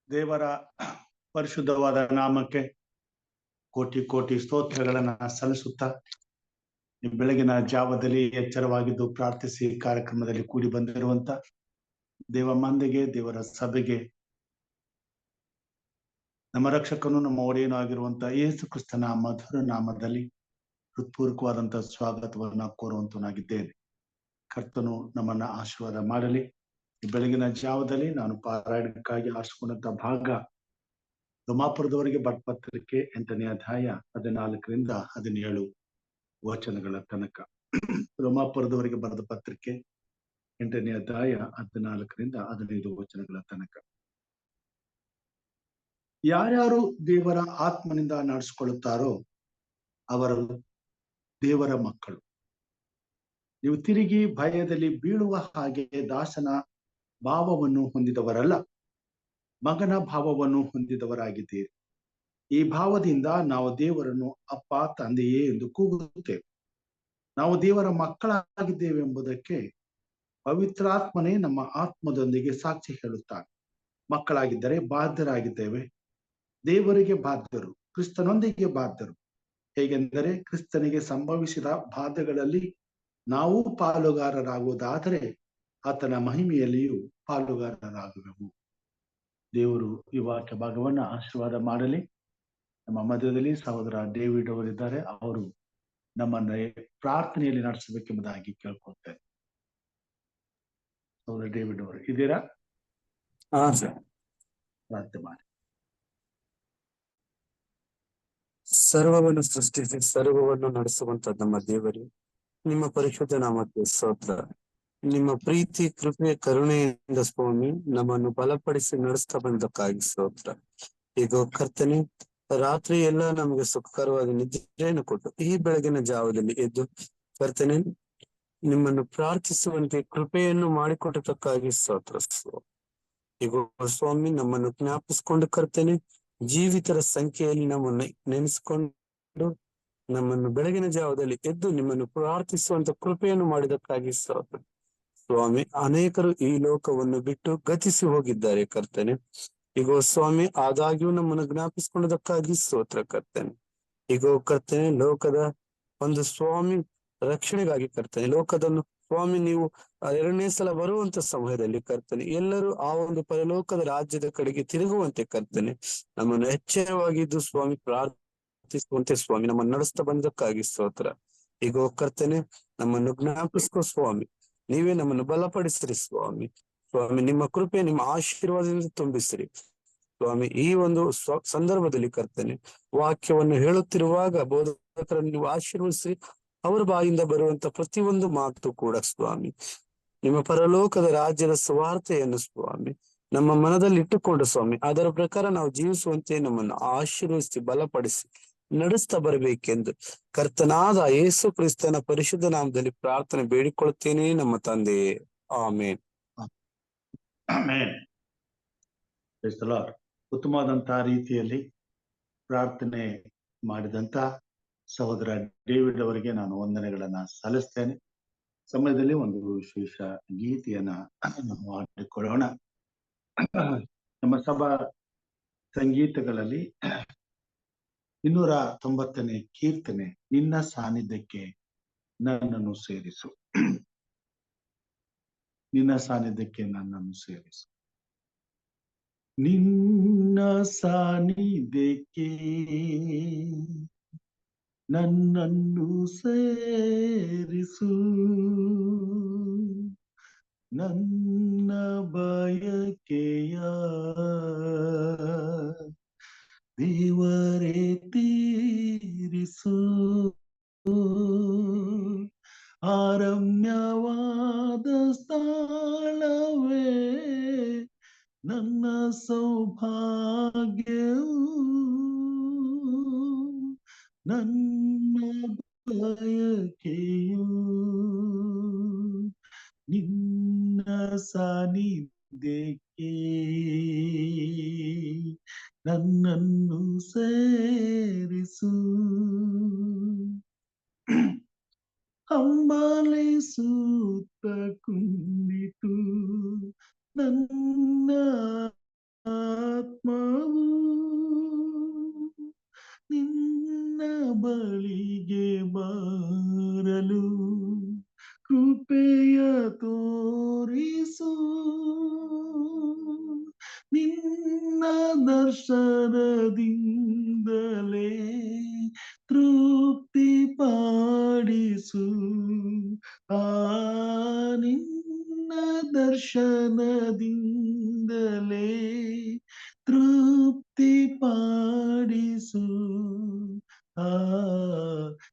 ದೇವರ ಪರಿಶುದ್ಧವಾದ ನಾಮಕ್ಕೆ ಕೋಟಿ ಕೋಟಿ ಸ್ತೋತ್ರಗಳನ್ನ ಸಲ್ಲಿಸುತ್ತಾ ಈ ಬೆಳಗಿನ ಜಾವದಲ್ಲಿ ಎಚ್ಚರವಾಗಿದ್ದು ಪ್ರಾರ್ಥಿಸಿ ಕಾರ್ಯಕ್ರಮದಲ್ಲಿ ಕೂಡಿ ಬಂದಿರುವಂತ ದೇವ ಮಂದಿಗೆ, ದೇವರ ಸಭೆಗೆ, ನಮ್ಮ ರಕ್ಷಕನು ನಮ್ಮ ಒಡೆಯನು ಆಗಿರುವಂತ ಯೇಸು ಕ್ರಿಸ್ತನ ಮಧುರ ನಾಮದಲ್ಲಿ ಹೃತ್ಪೂರ್ವಕವಾದಂತಹ ಸ್ವಾಗತವನ್ನ ಕೋರುವಂತನಾಗಿದ್ದೇನೆ. ಕರ್ತನು ನಮ್ಮನ್ನ ಆಶೀರ್ವಾದ ಮಾಡಲಿ. ಈ ಬೆಳಗಿನ ಜಾವದಲ್ಲಿ ನಾನು ಪಾರಾಯಣಕ್ಕಾಗಿ ಆರಿಸಿಕೊಂಡಂತ ಭಾಗ ರೋಮಾಪುರದವರಿಗೆ ಬರೆದ ಪತ್ರಿಕೆ 8ನೇ ಅಧ್ಯಾಯ 14ರಿಂದ 17 ವಚನಗಳ ತನಕ. ರೋಮಾಪುರದವರಿಗೆ ಬರೆದ ಪತ್ರಿಕೆ 8ನೇ ಅಧ್ಯಾಯ 14ರಿಂದ 15 ವಚನಗಳ ತನಕ. ಯಾರ್ಯಾರು ದೇವರ ಆತ್ಮನಿಂದ ನಡೆಸಿಕೊಳ್ಳುತ್ತಾರೋ ಅವರು ದೇವರ ಮಕ್ಕಳು. ನೀವು ತಿರುಗಿ ಭಯದಲ್ಲಿ ಬೀಳುವ ಹಾಗೆ ದಾಸನ ಭಾವವನ್ನು ಹೊಂದಿದವರಲ್ಲ, ಮಗನ ಭಾವವನ್ನು ಹೊಂದಿದವರಾಗಿದ್ದೀರಿ. ಈ ಭಾವದಿಂದ ನಾವು ದೇವರನ್ನು ಅಪ್ಪ, ತಂದೆಯೇ ಎಂದು ಕೂಗುತ್ತೇವೆ. ನಾವು ದೇವರ ಮಕ್ಕಳಾಗಿದ್ದೇವೆ ಎಂಬುದಕ್ಕೆ ಪವಿತ್ರಾತ್ಮನೇ ನಮ್ಮ ಆತ್ಮದೊಂದಿಗೆ ಸಾಕ್ಷಿ ಹೇಳುತ್ತಾನೆ. ಮಕ್ಕಳಾಗಿದ್ದರೆ ಬಾಧ್ಯರಾಗಿದ್ದೇವೆ, ದೇವರಿಗೆ ಬಾಧ್ಯರು, ಕ್ರಿಸ್ತನೊಂದಿಗೆ ಬಾಧ್ಯರು. ಹೇಗೆಂದರೆ ಕ್ರಿಸ್ತನಿಗೆ ಸಂಭವಿಸಿದ ಬಾಧೆಗಳಲ್ಲಿ ನಾವು ಪಾಲುಗಾರರಾಗುವುದಾದರೆ ಆತನ ಮಹಿಮೆಯಲ್ಲಿಯೂ ಪಾಲುಗಾರರಾಗುವೆವು. ದೇವರು ಈ ವಾಕ್ಯ ಭಾಗವನ್ನ ಆಶೀರ್ವಾದ ಮಾಡಲಿ. ನಮ್ಮ ಮಧ್ಯದಲ್ಲಿ ಸಹೋದರ ಡೇವಿಡ್ ಅವರಿದ್ದಾರೆ. ಅವರು ನಮ್ಮನ್ನ ಪ್ರಾರ್ಥನೆಯಲ್ಲಿ ನಡೆಸಬೇಕೆಂಬುದಾಗಿ ಕೇಳ್ಕೊಳ್ತೇನೆ. ಸಹೋದರ ಡೇವಿಡ್ ಅವರು ಇದ್ದೀರಾ? ಪ್ರಾರ್ಥನೆ ಮಾಡಿ. ಸರ್ವವನ್ನು ಸೃಷ್ಟಿಸಿ ಸರ್ವವನ್ನು ನಡೆಸುವಂತ ನಮ್ಮ ದೇವರು, ನಿಮ್ಮ ಪರಿಶುದ್ಧ ನಾಮಕ್ಕೆ ಸ್ತೋತ್ರ. ನಿಮ್ಮ ಪ್ರೀತಿ, ಕೃಪೆ, ಕರುಣೆಯಿಂದ ಸ್ವಾಮಿ ನಮ್ಮನ್ನು ಬಲಪಡಿಸಿ ನಡೆಸ್ತಾ ಬಂದಕ್ಕಾಗಿ ಸ್ತೋತ್ರ. ಈಗ ಕರ್ತನೆ, ರಾತ್ರಿ ಎಲ್ಲ ನಮಗೆ ಸುಖಕರವಾದ ನಿದ್ರೆಯನ್ನು ಕೊಟ್ಟು ಈ ಬೆಳಗಿನ ಜಾವದಲ್ಲಿ ಎದ್ದು ಕರ್ತನೆ ನಿಮ್ಮನ್ನು ಪ್ರಾರ್ಥಿಸುವಂತೆ ಕೃಪೆಯನ್ನು ಮಾಡಿಕೊಟ್ಟಕ್ಕಾಗಿ ಸ್ತೋತ್ರ. ಈಗ ಸ್ವಾಮಿ ನಮ್ಮನ್ನು ಜ್ಞಾಪಿಸ್ಕೊಂಡು ಕರ್ತನೆ, ಜೀವಿತರ ಸಂಖ್ಯೆಯಲ್ಲಿ ನಮ್ಮನ್ನು ನೆನೆಸಿಕೊಂಡು ನಮ್ಮನ್ನು ಬೆಳಗಿನ ಜಾವದಲ್ಲಿ ಎದ್ದು ನಿಮ್ಮನ್ನು ಪ್ರಾರ್ಥಿಸುವಂತ ಕೃಪೆಯನ್ನು ಮಾಡಿದಕ್ಕಾಗಿ ಸ್ತೋತ್ರ. ಸ್ವಾಮಿ, ಅನೇಕರು ಈ ಲೋಕವನ್ನು ಬಿಟ್ಟು ಗತಿಸಿ ಹೋಗಿದ್ದಾರೆ ಕರ್ತನೆ. ಈಗ ಸ್ವಾಮಿ ಆದಾಗ್ಯೂ ನಮ್ಮನ್ನು ಜ್ಞಾಪಿಸಿಕೊಂಡದಕ್ಕಾಗಿ ಸ್ತೋತ್ರ ಕರ್ತನೆ. ಈಗ ಕರ್ತನೆ, ಲೋಕದ ಒಂದು ಸ್ವಾಮಿ ರಕ್ಷಣೆಗಾಗಿ ಕರ್ತನೆ, ಲೋಕದನ್ನು ಸ್ವಾಮಿ ನೀವು 2ನೇ ಸಲ ಬರುವಂತ ಸಮಯದಲ್ಲಿ ಕರ್ತನೆ ಎಲ್ಲರೂ ಆ ಒಂದು ಪರಲೋಕದ ರಾಜ್ಯದ ಕಡೆಗೆ ತಿರುಗುವಂತೆ ಕರ್ತನೆ ನಮ್ಮನ್ನು ಎಚ್ಚರವಾಗಿದ್ದು ಸ್ವಾಮಿ ಪ್ರಾರ್ಥಿಸುವಂತೆ ಸ್ವಾಮಿ ನಮ್ಮನ್ನು ನಡೆಸ್ತಾ ಬಂದಕ್ಕಾಗಿ ಸ್ತೋತ್ರ. ಈಗ ಕರ್ತನೆ ನಮ್ಮನ್ನು ಜ್ಞಾಪಿಸ್ಕೋ ಸ್ವಾಮಿ, ನೀವೇ ನಮ್ಮನ್ನು ಬಲಪಡಿಸ್ರಿ ಸ್ವಾಮಿ. ಸ್ವಾಮಿ ನಿಮ್ಮ ಕೃಪೆ, ನಿಮ್ಮ ಆಶೀರ್ವಾದದಿಂದ ತುಂಬಿಸ್ರಿ ಸ್ವಾಮಿ. ಈ ಒಂದು ಸಂದರ್ಭದಲ್ಲಿ ಕರ್ತನೆ ವಾಕ್ಯವನ್ನು ಹೇಳುತ್ತಿರುವಾಗ ಬೋಧಕರನ್ನು ನೀವು ಆಶೀರ್ವದಿಸ್ರಿ. ಅವರ ಬಾಯಿಂದ ಬರುವಂತ ಪ್ರತಿಯೊಂದು ಮಾತು ಕೂಡ ಸ್ವಾಮಿ ನಿಮ್ಮ ಪರಲೋಕದ ರಾಜ್ಯದ ಸುವಾರ್ತೆಯನ್ನು ಸ್ವಾಮಿ ನಮ್ಮ ಮನದಲ್ಲಿ ಇಟ್ಟುಕೊಂಡು ಸ್ವಾಮಿ ಅದರ ಪ್ರಕಾರ ನಾವು ಜೀವಿಸುವಂತೆ ನಮ್ಮನ್ನು ಆಶೀರ್ವದಿಸಿ ಬಲಪಡಿಸಿ ನಡೆಸ್ತಾ ಬರಬೇಕೆಂದು ಕರ್ತನಾದ ಯೇಸು ಕ್ರಿಸ್ತನ ಪರಿಶುದ್ಧ ನಾಮದಲ್ಲಿ ಪ್ರಾರ್ಥನೆ ಬೇಡಿಕೊಳ್ಳುತ್ತೇನೆ ನಮ್ಮ ತಂದೆಯೇ, ಆಮೇನ್. ಉತ್ತಮವಾದಂತಹ ರೀತಿಯಲ್ಲಿ ಪ್ರಾರ್ಥನೆ ಮಾಡಿದಂತ ಸಹೋದರ ಡೇವಿಡ್ ಅವರಿಗೆ ನಾನು ವಂದನೆಗಳನ್ನ ಸಲ್ಲಿಸ್ತೇನೆ. ಸಮಯದಲ್ಲಿ ಒಂದು ವಿಶೇಷ ಗೀತೆಯನ್ನ ನಾವು ಹಾಡಿಕೊಳ್ಳೋಣ. ನಮ್ಮ ಸಭಾ ಸಂಗೀತಗಳಲ್ಲಿ 290ನೇ ಕೀರ್ತನೆ, ನಿನ್ನ ಸಾನ್ನಿಧ್ಯಕ್ಕೆ ನನ್ನನ್ನು ಸೇರಿಸು, ನಿನ್ನ ಸಾನ್ನಿಧ್ಯಕ್ಕೆ ನನ್ನನ್ನು ಸೇರಿಸು, ನಿನ್ನ ಸಾನ್ನಿಧ್ಯಕ್ಕೆ ನನ್ನನ್ನು ಸೇರಿಸು, ನನ್ನ ಬಯಕೆಯ ದೇವರೇ ತೀರಿಸು, ಆರಮ್ಯವಾದ ಸ್ಥಳವೇ ನನ್ನ ಸೌಭಾಗ್ಯವು, ನನ್ನ ಬಯಕೆಯು ನಿನ್ನ ಸಾನ್ನಿಧ್ಯಕ್ಕೆ ನನ್ನನ್ನು ಸೇರಿಸು, ಹಂಬಲಿಸುತ್ತ ಕುಂದಿತು ನನ್ನ ಆತ್ಮ ಬಳಿಗೆ ಬರಲು ಕೃಪೆಯ ತೋರಿಸು. ನಿನ್ನ ದರ್ಶನದಿಂದಲೇ ತೃಪ್ತಿ ಪಾಡಿಸು. ಆ ನಿನ್ನ ದರ್ಶನದಿಂದಲೇ ತೃಪ್ತಿ ಪಾಡಿಸು. ಆ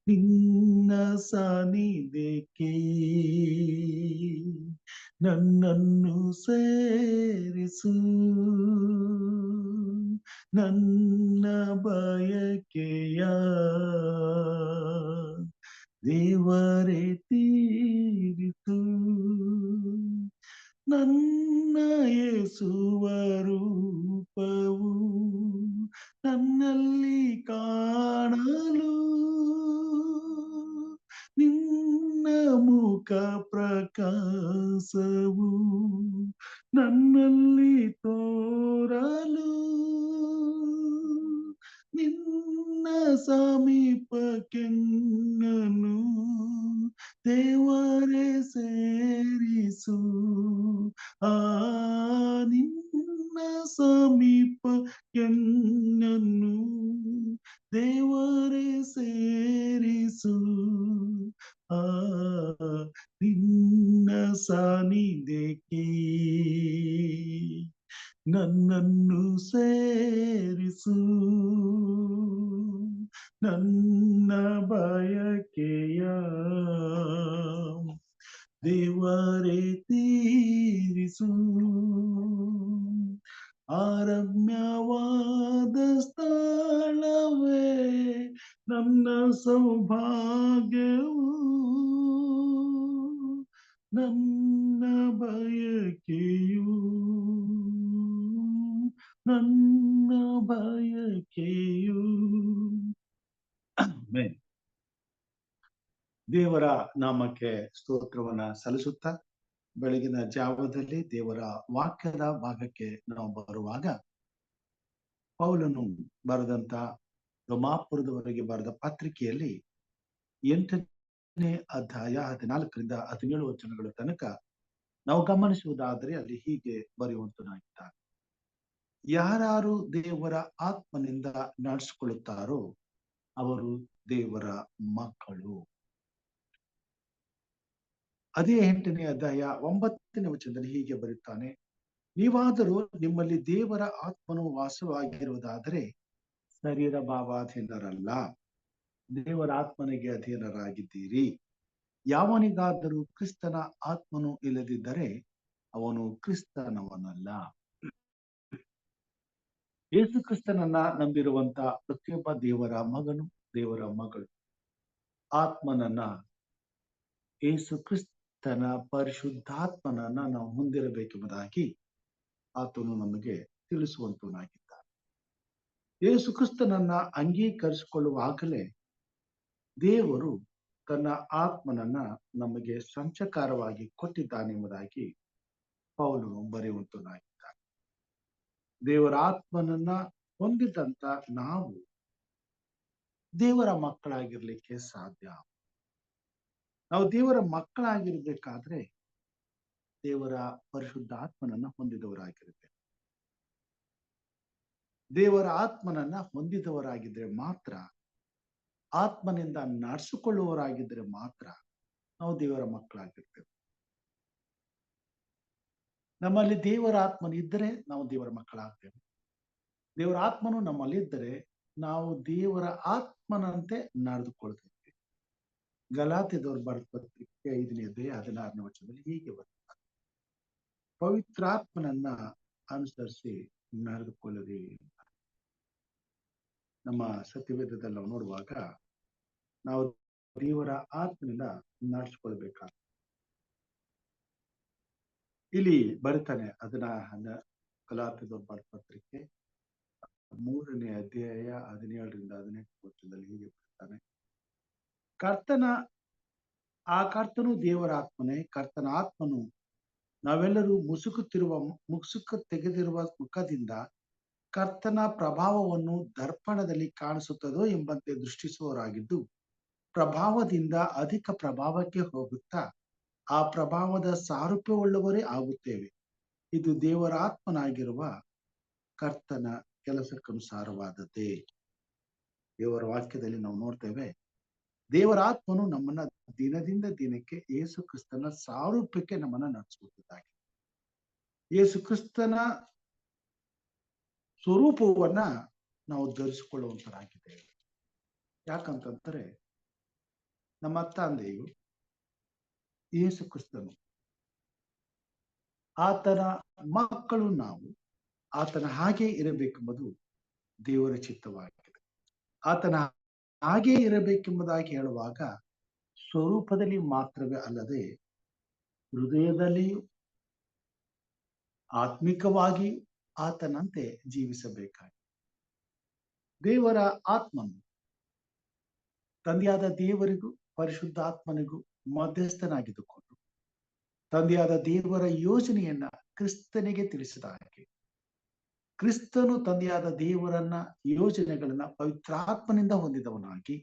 ನಿನ್ನ ಸಾನ್ನಿಧ್ಯಕ್ಕೆ ನನ್ನನ್ನು ಸೇರಿಸು. ನನ್ನ ಬಯಕೆಯ ದೇವರೇ ತೀರಿಸು. ನನ್ನ ಯೇಸುವ ರೂಪವು ನನ್ನಲ್ಲಿ ಕಾಣಲು ನಿನ್ನ ಮುಖ ಪ್ರಕಾಶವು ನನ್ನಲ್ಲಿ ತೋರಲು ನಿನ್ನ ಸಮೀಪಕ್ಕೆನ್ನನು ದೇವರೇ ಸೇರಿಸು. ಆ ನಿನ್ನ ಸಮೀಪಕ್ಕೆನ್ನನು ದೇವರೇ ಸೇರಿಸು. ಆ ನಿನ್ನ ಸಾನ್ನಿಧ್ಯಕ್ಕೆ ನನ್ನನ್ನು ಸೇರಿಸು. ನನ್ನ ಬಯಕೆಯ ದೇವರೇ ತೀರಿಸು. ಆರಮ್ಯವಾದ ಸ್ಥಳವೇ ನನ್ನ ಸೌಭಾಗ್ಯವು. ನನ್ನ ಬಯಕೆಯು ನನ್ನ ಬಯಕೆಯು. ದೇವರ ನಾಮಕ್ಕೆ ಸ್ತೋತ್ರವನ್ನ ಸಲ್ಲಿಸುತ್ತಾ ಬೆಳಗಿನ ಜಾವದಲ್ಲಿ ದೇವರ ವಾಕ್ಯದ ಭಾಗಕ್ಕೆ ನಾವು ಬರುವಾಗ ಪೌಲನು ಬರೆದಂತ ರೋಮಾಪುರದವರೆಗೆ ಬರೆದ ಪತ್ರಿಕೆಯಲ್ಲಿ 8ನೇ ಅಧ್ಯಾಯ 14ರಿಂದ 17 ವಚನಗಳ ತನಕ ನಾವು ಗಮನಿಸುವುದಾದರೆ ಅಲ್ಲಿ ಹೀಗೆ ಬರೆಯುವಂತನಾಗಿದ್ದಾನೆ. ಯಾರು ದೇವರ ಆತ್ಮನಿಂದ ನಡೆಸಿಕೊಳ್ಳುತ್ತಾರೋ ಅವರು ದೇವರ ಮಕ್ಕಳು. ಅದೇ 8ನೇ ಅಧ್ಯಾಯ 9ನೇ ವಚನದಲ್ಲಿ ಹೀಗೆ ಬರುತ್ತಾನೆ, ನೀವಾದರೂ ನಿಮ್ಮಲ್ಲಿ ದೇವರ ಆತ್ಮನು ವಾಸವಾಗಿರುವುದಾದರೆ ಶರೀರ ಭಾವಾಧೀನರಲ್ಲ, ದೇವರ ಆತ್ಮನಿಗೆ ಅಧೀನರಾಗಿದ್ದೀರಿ. ಯಾವನಿಗಾದರೂ ಕ್ರಿಸ್ತನ ಆತ್ಮನು ಇಲ್ಲದಿದ್ದರೆ ಅವನು ಕ್ರಿಸ್ತನವನಲ್ಲ. ಯೇಸು ಕ್ರಿಸ್ತನನ್ನ ನಂಬಿರುವಂತ ಪ್ರತಿಯೊಬ್ಬ ದೇವರ ಮಗನು, ದೇವರ ಮಗಳು ಆತ್ಮನನ್ನ, ಯೇಸು ಕ್ರಿಸ್ತನ ಪರಿಶುದ್ಧಾತ್ಮನನ್ನ ನಾವು ಹೊಂದಿರಬೇಕೆಂಬುದಾಗಿ ಆತನು ನಮಗೆ ತಿಳಿಸುವಂತನಾಗಿದ್ದಾನೆ. ಯೇಸು ಕ್ರಿಸ್ತನನ್ನ ಅಂಗೀಕರಿಸಿಕೊಳ್ಳುವಾಗಲೇ ದೇವರು ತನ್ನ ಆತ್ಮನನ್ನ ನಮಗೆ ಸಂಚಕಾರವಾಗಿ ಕೊಟ್ಟಿದ್ದಾನೆಂಬುದಾಗಿ ಪೌಲನು ಬರೆಯುವಂತನಾಗಿದ್ದಾನೆ. ದೇವರ ಆತ್ಮನನ್ನ ಹೊಂದಿದಂತ ನಾವು ದೇವರ ಮಕ್ಕಳಾಗಿರ್ಲಿಕ್ಕೆ ಸಾಧ್ಯ. ನಾವು ದೇವರ ಮಕ್ಕಳಾಗಿರ್ಬೇಕಾದ್ರೆ ದೇವರ ಪರಿಶುದ್ಧ ಆತ್ಮನನ್ನ ಹೊಂದಿದವರಾಗಿರ್ಬೇಕು. ದೇವರ ಆತ್ಮನನ್ನ ಹೊಂದಿದವರಾಗಿದ್ರೆ ಮಾತ್ರ, ಆತ್ಮನಿಂದ ನಡೆಸಿಕೊಳ್ಳುವವರಾಗಿದ್ರೆ ಮಾತ್ರ ನಾವು ದೇವರ ಮಕ್ಕಳಾಗಿರ್ಬೇಕು. ನಮ್ಮಲ್ಲಿ ದೇವರ ಆತ್ಮನಿದ್ದರೆ ನಾವು ದೇವರ ಮಕ್ಕಳಾಗ್ತೇವೆ. ದೇವರ ಆತ್ಮನು ನಮ್ಮಲ್ಲಿದ್ದರೆ ನಾವು ದೇವರ ಆತ್ಮನಂತೆ ನಡೆದುಕೊಳ್ತೇವೆ. ಗಲಾತ್ಯದವರು ಬರೆದ ಪತ್ರಿಕೆ 5ನೇ ಅಧ್ಯಾಯ 16ನೇ ವಚನದಲ್ಲಿ ಹೀಗೆ ಬರುತ್ತಾರೆ, ಪವಿತ್ರಾತ್ಮನನ್ನ ಅನುಸರಿಸಿ ನಡೆದುಕೊಳ್ಳದೆ. ನಮ್ಮ ಸತ್ಯವೇದದಲ್ಲಿ ನಾವು ನೋಡುವಾಗ ನಾವು ದೇವರ ಆತ್ಮನಿಂದ ನಡೆಸಿಕೊಳ್ಬೇಕಾಗ ಇಲ್ಲಿ ಬರುತ್ತಾನೆ. ಅದನ್ನ ಗಲಾತ್ಯದವರು ಬರೆದ ಪತ್ರಿಕೆ 3ನೇ ಅಧ್ಯಾಯ 17ರಿಂದ 18 ವಚನದಲ್ಲಿ ಹೀಗೆ ಬರ್ತಾನೆ, ಕರ್ತನು ದೇವರ ಆತ್ಮನೇ, ಕರ್ತನ ಆತ್ಮನು ನಾವೆಲ್ಲರೂ ಮುಸುಕು ತೆಗೆದಿರುವ ಮುಖದಿಂದ ಕರ್ತನ ಪ್ರಭಾವವನ್ನು ದರ್ಪಣದಲ್ಲಿ ಕಾಣಿಸುತ್ತದೋ ಎಂಬಂತೆ ದೃಷ್ಟಿಸುವವರಾಗಿದ್ದು, ಪ್ರಭಾವದಿಂದ ಅಧಿಕ ಪ್ರಭಾವಕ್ಕೆ ಹೋಗುತ್ತಾ ಆ ಪ್ರಭಾವದ ಸಾರೂಪ್ಯವುಳ್ಳವರೇ ಆಗುತ್ತೇವೆ. ಇದು ದೇವರಾತ್ಮನಾಗಿರುವ ಕರ್ತನ ಕೆಲಸಕ್ಕನುಸಾರವಾದದ್ದೇ. ದೇವರ ವಾಕ್ಯದಲ್ಲಿ ನಾವು ನೋಡ್ತೇವೆ, ದೇವರಾತ್ಮನು ನಮ್ಮನ್ನ ದಿನದಿಂದ ದಿನಕ್ಕೆ ಯೇಸು ಕ್ರಿಸ್ತನ ಸಾರೂಪ್ಯಕ್ಕೆ ನಮ್ಮನ್ನ ನಡೆಸುವುದಾಗಿದೆ. ಯೇಸು ಕ್ರಿಸ್ತನ ಸ್ವರೂಪವನ್ನ ನಾವು ಧರಿಸಿಕೊಳ್ಳುವಂತರಾಗಿದ್ದೇವೆ. ಯಾಕಂತಂದ್ರೆ ನಮ್ಮ ತಂದೆಯು ಯೇಸು ಕ್ರಿಸ್ತನು, ಆತನ ಮಕ್ಕಳು ನಾವು ಆತನ ಹಾಗೆ ಇರಬೇಕೆಂಬುದು ದೇವರ ಚಿತ್ತವಾಗಿದೆ. ಆತನ ಹಾಗೆ ಇರಬೇಕೆಂಬುದಾಗಿ ಹೇಳುವಾಗ ಸ್ವರೂಪದಲ್ಲಿ ಮಾತ್ರವೇ ಅಲ್ಲದೆ ಹೃದಯದಲ್ಲಿಯೂ ಆತ್ಮಿಕವಾಗಿ ಆತನಂತೆ ಜೀವಿಸಬೇಕಾಗಿದೆ. ದೇವರ ಆತ್ಮನು ತಂದೆಯಾದ ದೇವರಿಗೂ ಪರಿಶುದ್ಧಾತ್ಮನಿಗೂ ಮಧ್ಯಸ್ಥನಾಗಿದ್ದುಕೊಂಡು ತಂದೆಯಾದ ದೇವರ ಯೋಜನೆಯನ್ನ ಕ್ರಿಸ್ತನಿಗೆ ತಿಳಿಸಿದ ಹಾಗೆ, ಕ್ರಿಸ್ತನು ತಂದೆಯಾದ ದೇವರನ್ನ ಯೋಜನೆಗಳನ್ನ ಪವಿತ್ರಾತ್ಮನಿಂದ ಹೊಂದಿದವನಾಗಿ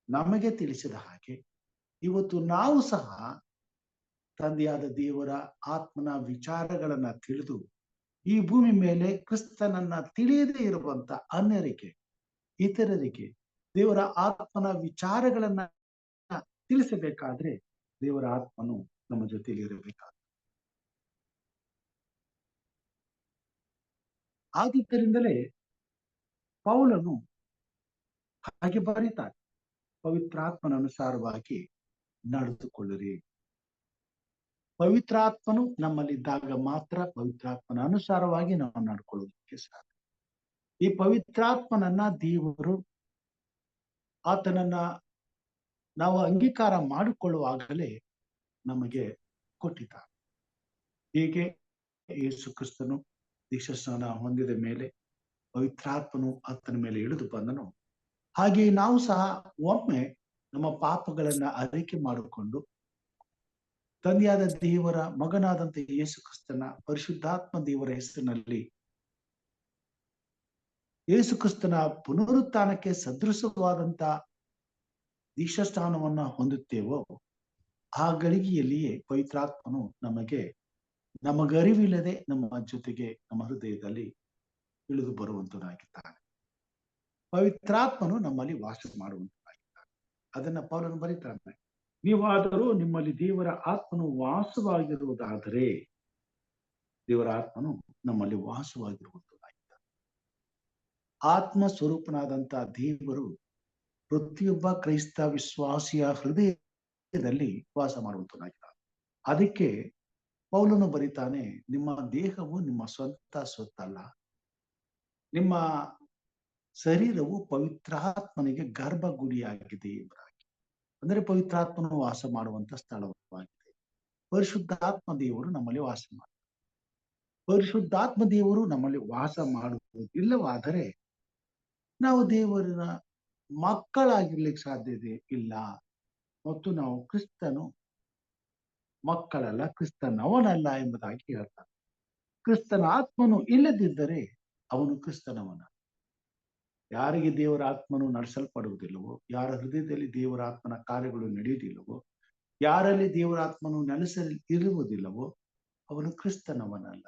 ನಮಗೆ ತಿಳಿಸಿದ ಹಾಗೆ, ಇವತ್ತು ನಾವು ಸಹ ತಂದೆಯಾದ ದೇವರ ಆತ್ಮನ ವಿಚಾರಗಳನ್ನ ತಿಳಿದು ಈ ಭೂಮಿ ಮೇಲೆ ಕ್ರಿಸ್ತನನ್ನ ತಿಳಿಯದೇ ಇರುವಂತ ಅನ್ಯರಿಗೆ, ಇತರರಿಗೆ ದೇವರ ಆತ್ಮನ ವಿಚಾರಗಳನ್ನ ತಿಳಿಸಬೇಕಾದ್ರೆ ದೇವರ ಆತ್ಮನು ನಮ್ಮ ಜೊತೆಯಲ್ಲಿ ಇರಬೇಕಾದ. ಆದುದರಿಂದಲೇ ಪೌಲನು ಹಾಗೆ ಬರೀತಾರೆ, ಪವಿತ್ರಾತ್ಮನ ಅನುಸಾರವಾಗಿ ನಡೆದುಕೊಳ್ಳಿರಿ. ಪವಿತ್ರಾತ್ಮನು ನಮ್ಮಲ್ಲಿದ್ದಾಗ ಮಾತ್ರ ಪವಿತ್ರಾತ್ಮನ ಅನುಸಾರವಾಗಿ ನಾವು ನಡ್ಕೊಳ್ಳೋದಕ್ಕೆ ಸಾಧ್ಯ. ಈ ಪವಿತ್ರಾತ್ಮನನ್ನ ದೇವರು ಆತನನ್ನ ನಾವು ಅಂಗೀಕಾರ ಮಾಡಿಕೊಳ್ಳುವಾಗಲೇ ನಮಗೆ ಕೊಟ್ಟಿದ್ದಾರೆ. ಹೀಗೆ ಯೇಸು ಕ್ರಿಸ್ತನು ದೀಕ್ಷಾಸ್ನಾನ ಹೊಂದಿದ ಮೇಲೆ ಪವಿತ್ರಾತ್ಮನು ಆತನ ಮೇಲೆ ಇಳಿದು ಬಂದನು. ಹಾಗೆ ನಾವು ಸಹ ಒಮ್ಮೆ ನಮ್ಮ ಪಾಪಗಳನ್ನ ಅರಿಕೆ ಮಾಡಿಕೊಂಡು ತಂದೆಯಾದ ದೇವರ ಮಗನಾದಂತ ಯೇಸು ಕ್ರಿಸ್ತನ ಪರಿಶುದ್ಧಾತ್ಮ ದೇವರ ಹೆಸರಿನಲ್ಲಿ ಯೇಸು ಕ್ರಿಸ್ತನ ಪುನರುತ್ಥಾನಕ್ಕೆ ಸದೃಶವಾದಂತ ದೀಕ್ಷಾಸ್ನಾನವನ್ನ ಹೊಂದುತ್ತೇವೋ ಆ ಗಳಿಗೆಯಲ್ಲಿಯೇ ಪವಿತ್ರಾತ್ಮನು ನಮಗರಿವಿಲ್ಲದೆ ನಮ್ಮ ಜೊತೆಗೆ ನಮ್ಮ ಹೃದಯದಲ್ಲಿ ಇಳಿದು ಬರುವಂತನಾಗಿದ್ದಾನೆ. ಪವಿತ್ರಾತ್ಮನು ನಮ್ಮಲ್ಲಿ ವಾಸ ಮಾಡುವಂತನಾಗಿದ್ದಾನೆ. ಅದನ್ನ ಪೌಲನು ಬರೀತಾನೆ, ನೀವಾದರೂ ನಿಮ್ಮಲ್ಲಿ ದೇವರ ಆತ್ಮನು ವಾಸವಾಗಿರುವುದಾದರೆ, ದೇವರ ಆತ್ಮನು ನಮ್ಮಲ್ಲಿ ವಾಸವಾಗಿರುವಂತನಾಗಿದ್ದಾನೆ. ಆತ್ಮ ಸ್ವರೂಪನಾದಂತ ದೇವರು ಪ್ರತಿಯೊಬ್ಬ ಕ್ರೈಸ್ತ ವಿಶ್ವಾಸಿಯ ಹೃದಯದಲ್ಲಿ ವಾಸ ಮಾಡುವಂತನಾಗಿದ್ದಾನೆ. ಅದಕ್ಕೆ ಪೌಲನು ಬರೀತಾನೆ, ನಿಮ್ಮ ದೇಹವು ನಿಮ್ಮ ಸ್ವಂತ ಸ್ವತ್ತಲ್ಲ, ನಿಮ್ಮ ಶರೀರವು ಪವಿತ್ರಾತ್ಮನಿಗೆ ಗರ್ಭಗುಡಿಯಾಗಿದೆ ಎಂಬುದಾಗಿ. ಅಂದರೆ ಪವಿತ್ರಾತ್ಮನು ವಾಸ ಮಾಡುವಂತ ಸ್ಥಳವಾಗಿದೆ. ಪರಿಶುದ್ಧಾತ್ಮ ದೇವರು ನಮ್ಮಲ್ಲಿ ವಾಸ ಮಾಡ್ತಾರೆ. ಪರಿಶುದ್ಧಾತ್ಮ ದೇವರು ನಮ್ಮಲ್ಲಿ ವಾಸ ಮಾಡುವುದಿಲ್ಲವಾದರೆ ನಾವು ದೇವರ ಮಕ್ಕಳಾಗಿರ್ಲಿಕ್ಕೆ ಸಾಧ್ಯತೆ ಇಲ್ಲ. ಮತ್ತು ನಾವು ಕ್ರಿಸ್ತನು ಮಕ್ಕಳಲ್ಲ, ಕ್ರಿಸ್ತನವನಲ್ಲ ಎಂಬುದಾಗಿ ಹೇಳ್ತಾರೆ. ಕ್ರಿಸ್ತನ ಆತ್ಮನು ಇಲ್ಲದಿದ್ದರೆ ಅವನು ಕ್ರಿಸ್ತನವನ. ಯಾರಿಗೆ ದೇವರ ಆತ್ಮನು ನಡೆಸಲ್ಪಡುವುದಿಲ್ಲವೋ, ಯಾರ ಹೃದಯದಲ್ಲಿ ದೇವರ ಆತ್ಮನ ಕಾರ್ಯಗಳು ನಡೆಯುವುದಿಲ್ಲವೋ, ಯಾರಲ್ಲಿ ದೇವರ ಆತ್ಮನು ಇರುವುದಿಲ್ಲವೋ ಅವನು ಕ್ರಿಸ್ತನವನಲ್ಲ.